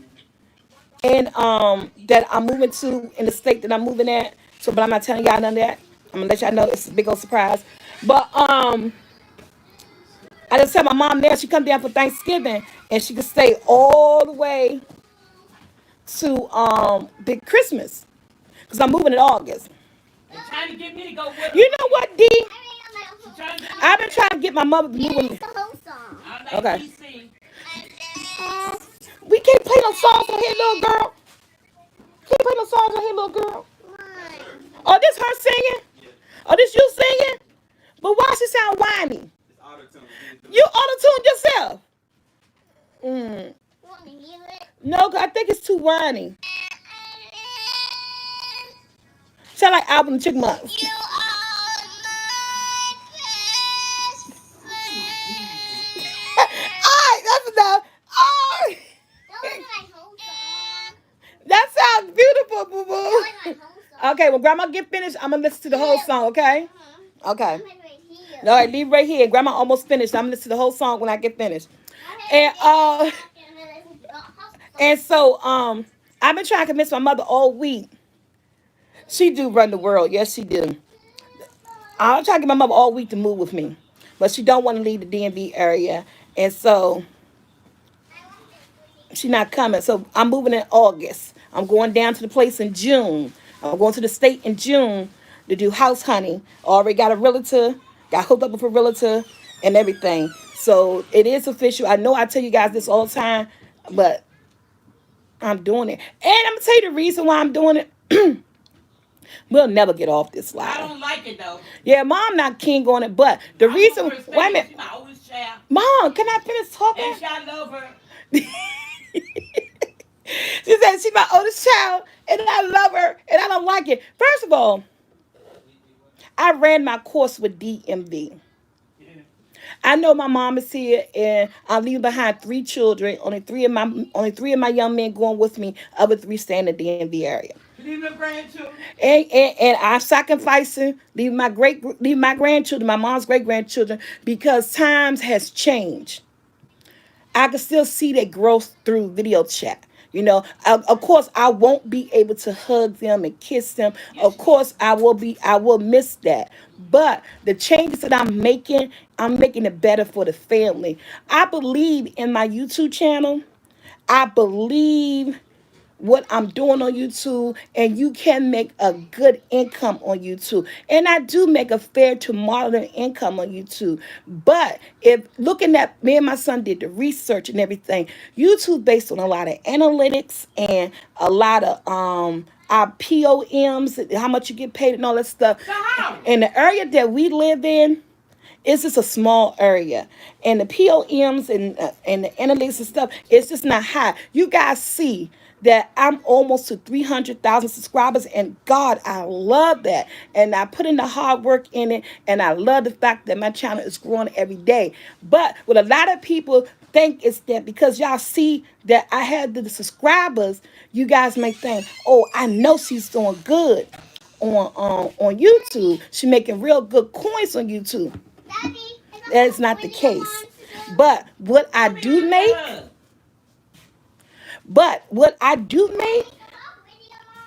and that I'm moving to in the state that I'm moving at. So, but I'm not telling y'all none of that. I'm gonna let y'all know it's a big old surprise. But I just tell my mom now she come down for Thanksgiving and she can stay all the way to big Christmas, cause I'm moving in August. They trying to get me to go with them. You know what, D? She trying to get me I've to been trying to get my mother to Yeah, move with it's me. the whole song. I like Okay. DC. We can't play no songs on here, little girl. Can't play no songs on here, little girl. Why? Oh, this her singing? Oh, this you singing? But why she sound whiny? You auto-tuned yourself. Mm. Want to hear it? No, I think it's too whiny. Sound like Alvin and Chipmunks. You are my best friend. Alright, that's enough. Oh, That wasn't my whole song. that sounds beautiful, boo That was my boo. whole song. Okay, when Grandma get finished, I'm gonna listen to the whole song. Okay. Okay. I'm right here. All right, leave right here. Grandma almost finished. I'm gonna listen to the whole song when I get finished. And and so I've been trying to convince my mother all week. She do run the world. Yes, she do. I'm trying to get my mother all week to move with me, but she don't want to leave the DMV area, and so she not coming. So I'm moving in August. I'm going down to the place in June. I'm going to the state in June to do house hunting. Already got a realtor, got hooked up with a realtor and everything. So it is official. I know I tell you guys this all the time, but I'm doing it. And I'm gonna tell you the reason why I'm doing it. We'll never get off this I live. don't like it though. Yeah, mom not king on it, but the I reason, love her, wait a especially minute, she's my oldest child. mom, can I finish talking? And I love her. She said she's my oldest child and I love her and I don't like it. First of all, I ran my course with DMV. Yeah. I know my mom is here and I'm leaving behind 3 children. Only three of my young men going with me, other 3 staying in the DMV area. Leave the grandchildren. And I'm sacrificing, leave my grandchildren, my mom's great grandchildren, because times has changed. I can still see their growth through video chat. You know, of course, I won't be able to hug them and kiss them. Yes, Of you can. course, I will miss that. But the changes that I'm making it better for the family. I believe in my YouTube channel. I believe what I'm doing on YouTube, and you can make a good income on YouTube. And I do make a fair to moderate income on YouTube. But if looking at me and my son did the research and everything, YouTube based on a lot of analytics and a lot of our POMs, how much you get paid and all that stuff. So how? In the area that we live in, it's just a small area, and the POMs and the analytics and stuff, it's just not high. You guys see that I'm almost to 300,000 subscribers, and God, I love that. And I put in the hard work in it, and I love the fact that my channel is growing every day. But what a lot of people think is that because y'all see that I have the subscribers, you guys may think, oh, I know she's doing good on YouTube. She making real good coins on YouTube. Daddy, That's not the case. But what I do make,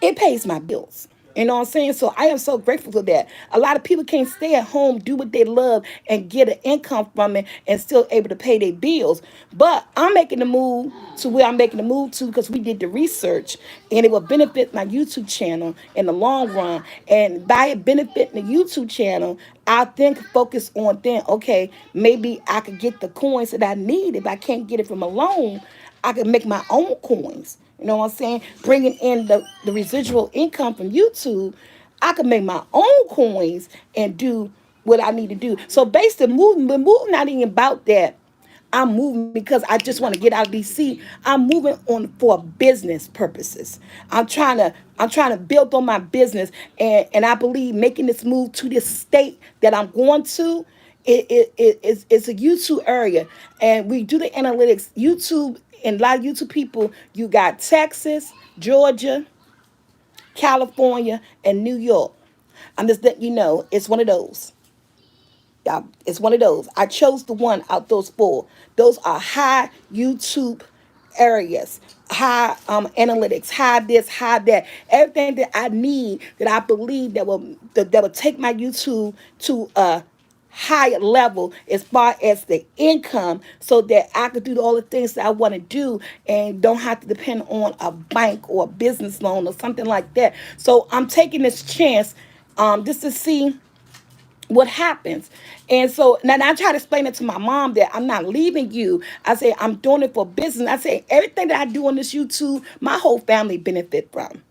it pays my bills. You know what I'm saying? So I am so grateful for that. A lot of people can't stay at home, do what they love, and get an income from it and still able to pay their bills. But I'm making the move to where I'm making the move to because we did the research and it will benefit my YouTube channel in the long run. And by it benefiting the YouTube channel, I then focus on then, okay, maybe I could get the coins that I need. If I can't get it from a loan, I could make my own coins. You know what I'm saying? Bringing in the residual income from YouTube, I can make my own coins and do what I need to do. So basically, moving not even about that. I'm moving because I just want to get out of DC. I'm moving on for business purposes. I'm trying to build on my business, and I believe making this move to this state that I'm going to. It's a YouTube area, and we do the analytics. YouTube and a lot of YouTube people. You got Texas, Georgia, California, and New York. I'm just letting you know it's one of those. Yeah, it's one of those. I chose the one out those four. Those are high YouTube areas, high analytics, high this, high that. Everything that I need that I believe that will take my YouTube to a higher level as far as the income so that I could do all the things that I want to do and don't have to depend on a bank or a business loan or something like that. So I'm taking this chance just to see what happens. And so now I try to explain it to my mom that I'm not leaving you. I say I'm doing it for business. I say everything that I do on this YouTube, my whole family benefit from.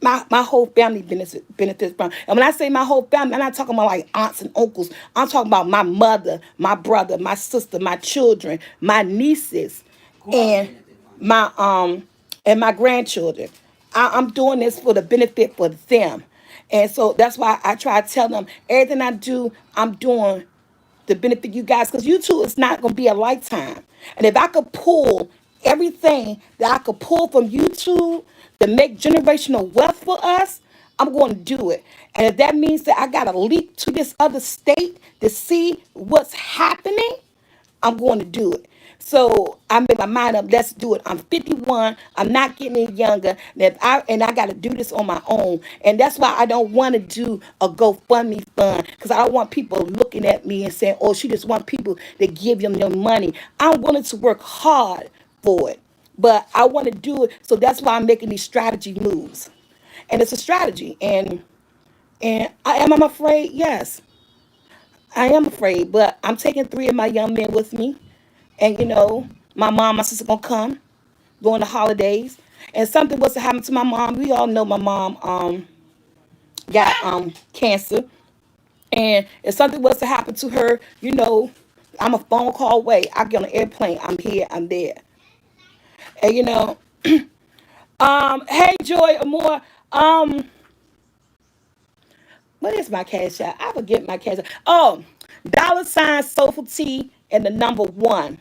My whole family benefits from. And when I say my whole family, I'm not talking about like aunts and uncles. I'm talking about my mother, my brother, my sister, my children, my nieces, Quarter and benefit from my my grandchildren. I'm doing this for the benefit for them. And so that's why I try to tell them everything I do, I'm doing to benefit you guys because YouTube is not going to be a lifetime. And if I could pull everything that I could pull from YouTube to make generational wealth for us, I'm going to do it. And if that means that I got to leap to this other state to see what's happening, I'm going to do it. So I made my mind up. Let's do it. I'm 51. I'm not getting any younger. And I got to do this on my own. And that's why I don't want to do a GoFundMe fund because I don't want people looking at me and saying, "Oh, she just want people to give them their money." I'm willing to work hard for it, but I want to do it. So that's why I'm making these strategy moves. And it's a strategy. And I am. I'm afraid. Yes, I am afraid, but I'm taking three of my young men with me. And my mom, my sister gonna come during the holidays. And something was to happen to my mom. We all know my mom got cancer. And if something was to happen to her, I'm a phone call away. I get on an airplane, I'm here, I'm there. And hey Joy Amore, what is my cash out? I forget my cash out. Oh, $ Soulful T and the number one.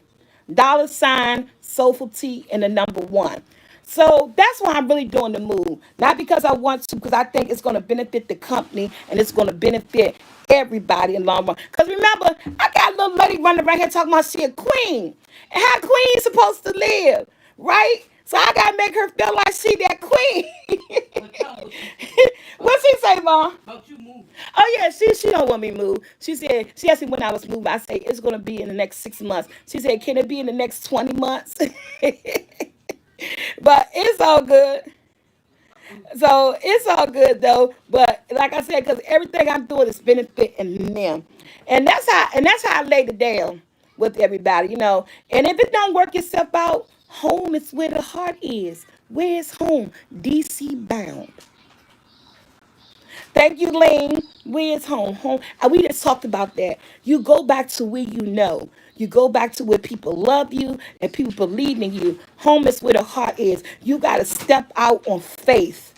Soulful T and the number one. So that's why I'm really doing the move. Not because I want to, because I think it's going to benefit the company and it's going to benefit everybody in the long run. Because remember, I got a little lady running around here talking about she a queen. And how queen supposed to live, right? So I got to make her feel like she that queen. but tell them what you What she say, Mom? about you moving. Oh yeah, she don't want me to move. She asked me when I was moving. I say it's gonna be in the next 6 months. She said, can it be in the next 20 months? But it's all good. So it's all good though. But like I said, because everything I'm doing is benefiting them, and that's how I laid it down with everybody. And if it don't work itself out, home is where the heart is. Where is home? DC bound. Thank you, Lane. Where's home? Home. And we just talked about that. You go back to where you know. You go back to where people love you and people believe in you. Home is where the heart is. You got to step out on faith.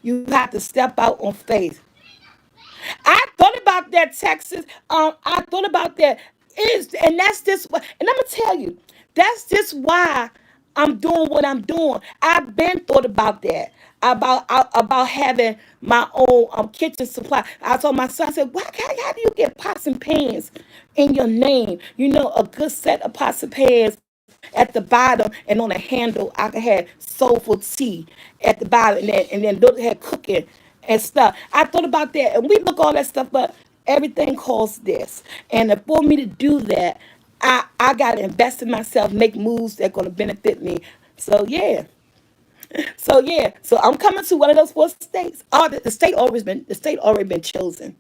You have to step out on faith. I thought about that, Texas. I thought about that. And that's just what. And I'm gonna tell you, that's just why I'm doing what I'm doing. I've been thought about that. About having my own kitchen supply. I told my son, I said, how do you get pots and pans in your name? A good set of pots and pans at the bottom, and on the handle I had soulful tea at the bottom, and then those had cooking and stuff. I thought about that, and we look all that stuff, but everything costs this. And for me to do that, I got to invest in myself, make moves that are going to benefit me. So yeah, so I'm coming to one of those four states. Oh, the state already been chosen,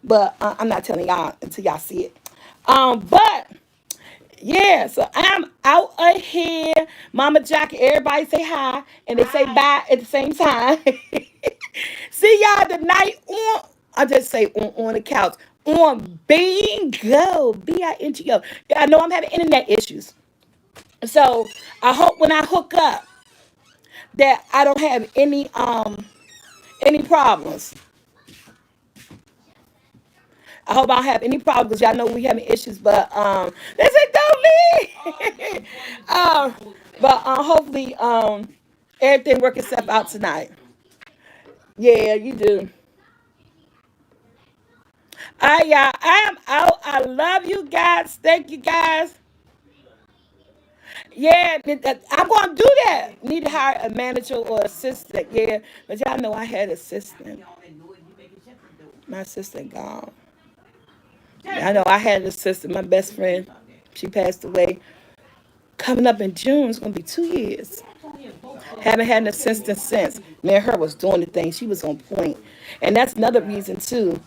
but I'm not telling y'all until y'all see it. But yeah, so I'm out of here. Mama Jackie, everybody say hi and they say Hi. bye at the same time. See y'all tonight on, I just say on the couch. On Bingo. Bingo. Yeah, I know I'm having internet issues. So I hope when I hook up that I don't have any problems. I hope I don't have any problems because y'all know we having issues, but they say don't Oh, you leave. just wanted to be exposed to that. But hopefully everything work I itself need out all the tonight. symptoms. Yeah, you do. All right, y'all. I am out. I love you guys. Thank you guys. Yeah, I'm gonna do that. Need to hire a manager or assistant. Yeah, but y'all know I had I assistant. can only do it. You making Shepard do it. My assistant gone. Just I know I had an assistant. My best we can friend, stop that. she passed away. Coming up in June, it's gonna be 2 years. Antonio both of Haven't them had an tell you assistant about since. Jesus Me and Christ. her was doing the thing. She was on point. And that's another reason too,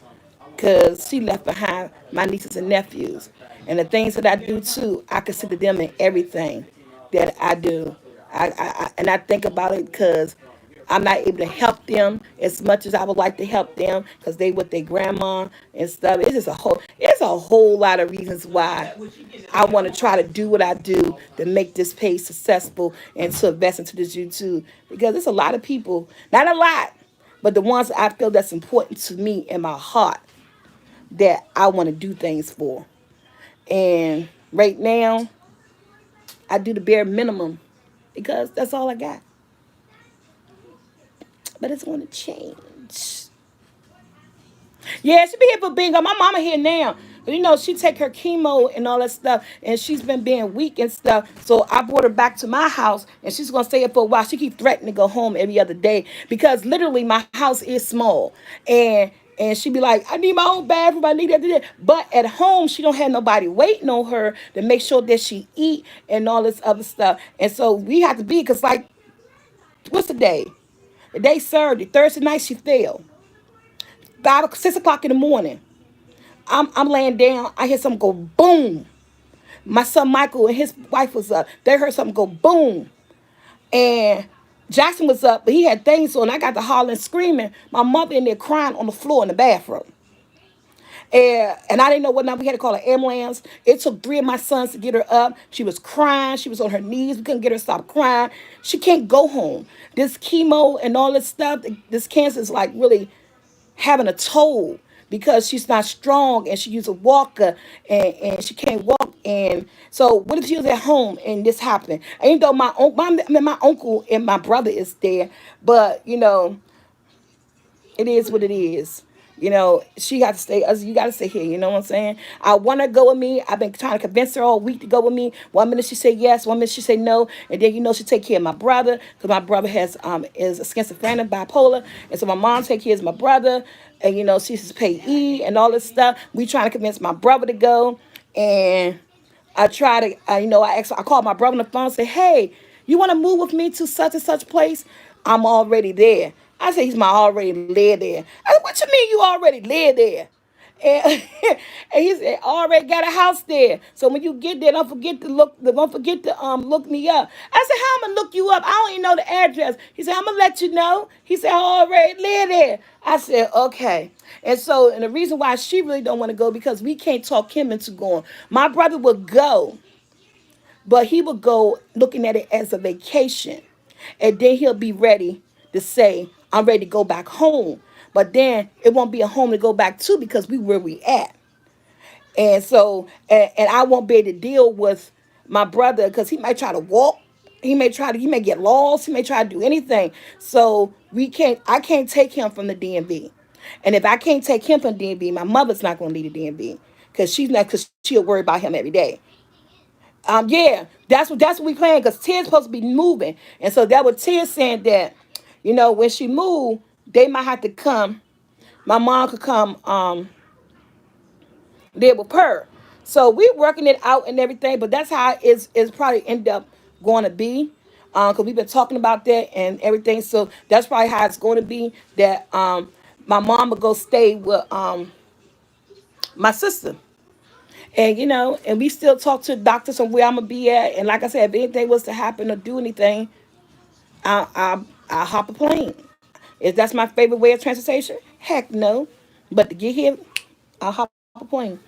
because she left behind my nieces and nephews. And the things that I do too, I consider them in everything that I do. And I think about it because I'm not able to help them as much as I would like to help them because they with their grandma and stuff. It's a whole lot of reasons why When she get it I later want to on, try to do what I do to make this page successful and to invest into this YouTube because there's a lot of people, not a lot, but the ones I feel that's important to me in my heart that I want to do things for. And right now, I do the bare minimum because that's all I got. But it's going to change. Yeah, she be here for bingo. My mama here now. But she take her chemo and all that stuff, and she's been being weak and stuff. So I brought her back to my house, and she's gonna stay here for a while. She keep threatening to go home every other day because literally my house is small, and she be like, I need my own bathroom. I need that. But at home, she don't have nobody waiting on her to make sure that she eat and all this other stuff. And so we have to be because like, what's the day? The day Saturday, Thursday night she fell. 6 o'clock in the morning. I'm laying down. I hear something go boom. My son Michael and his wife was up. They heard something go boom. And Jackson was up, but he had things on. I got the hollering, screaming. My mother in there crying on the floor in the bathroom. And I didn't know what number. We had to call an ambulance. It took 3 of my sons to get her up. She was crying. She was on her knees. We couldn't get her to stop crying. She can't go home. This chemo and all this stuff, this cancer is like really having a toll because she's not strong and she used a walker and she can't walk. And so what if she was at home and this happened? Even though my uncle and my brother is there, but it is what it is. She got to stay. Us, you got to stay here. You know what I'm saying? I want her to go with me. I've been trying to convince her all week to go with me. One minute she say yes, one minute she say no, and then she take care of my brother because my brother is a schizophrenic, bipolar, and so my mom take care of my brother, and she's payee and all this stuff. We trying to convince my brother to go, and I try to, I called my brother on the phone and say, hey, you want to move with me to such and such place? I'm already there. I said, he's my already live there. I said, what you mean you already live there? And, and he said, already got a house there. So when you get there, don't forget to look me up. I said, how I'm gonna look you up? I don't even know the address. He said, I'm gonna let you know. He said, I already live there. I said, okay. And the reason why she really don't want to go because we can't talk him into going. My brother would go, but he would go looking at it as a vacation. And then he'll be ready to say, I'm ready to go back home. But then it won't be a home to go back to because we where we at. And so, and I won't be able to deal with my brother because he might try to walk. He may get lost. He may try to do anything. So I can't take him from the DMV. And if I can't take him from DMV, my mother's not going to leave the DMV because she'll worry about him every day. Yeah, that's what we playing because Ted's supposed to be moving, and so that was Ted saying that, when she moved, they might have to come. My mom could come live with her. So we working it out and everything, but that's how it's probably end up going to be. Because we've been talking about that and everything. So that's probably how it's going to be. That my mom would go stay with my sister. And and we still talk to the doctors on where I'm gonna be at. And like I said, if anything was to happen or do anything, I hop a plane. Is that's my favorite way of transportation? Heck no. But to get here, I'll hop a plane.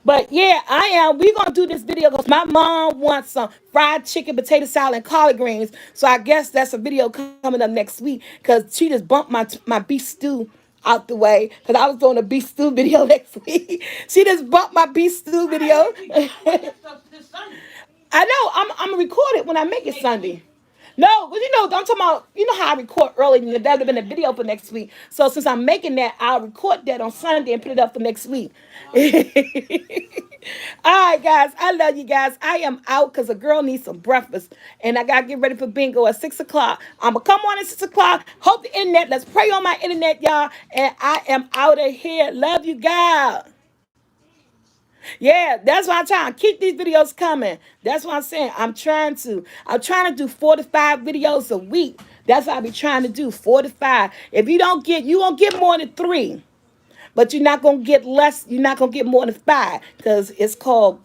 But yeah, I am. We're gonna do this video because my mom wants some fried chicken, potato salad, and collard greens. So I guess that's a video coming up next week because she just bumped my beef stew out the way because I was doing a beef stew video next week. She just bumped my beef stew I video. ain't you gotta put that stuff this Sunday. I know. I'm gonna record it when I make it Next Sunday. week. No, but I'm talking about how I record early, and that would have been a video for next week. So since I'm making that, I'll record that on Sunday and put it up for next week. All right, guys. I love you guys. I am out because a girl needs some breakfast, and I gotta get ready for bingo at 6 o'clock. I'm gonna come on at 6 o'clock. Hope the internet. Let's pray on my internet, y'all. And I am out of here. Love you, guys. Yeah, that's why I'm trying to keep these videos coming. That's what I'm saying. I'm trying to do 4 to 5 videos a week. That's what I be trying to do, 4 to 5. If you won't get more than 3. But you're not gonna get less, you're not gonna get more than 5. Because it's called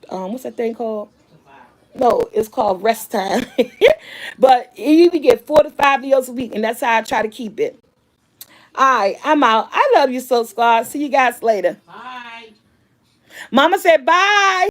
what's that thing called? No, it's called rest time. But you can get 4 to 5 videos a week, and that's how I try to keep it. Alright, I'm out. I love you, Soul Squad. See you guys later. Bye. Mama said bye.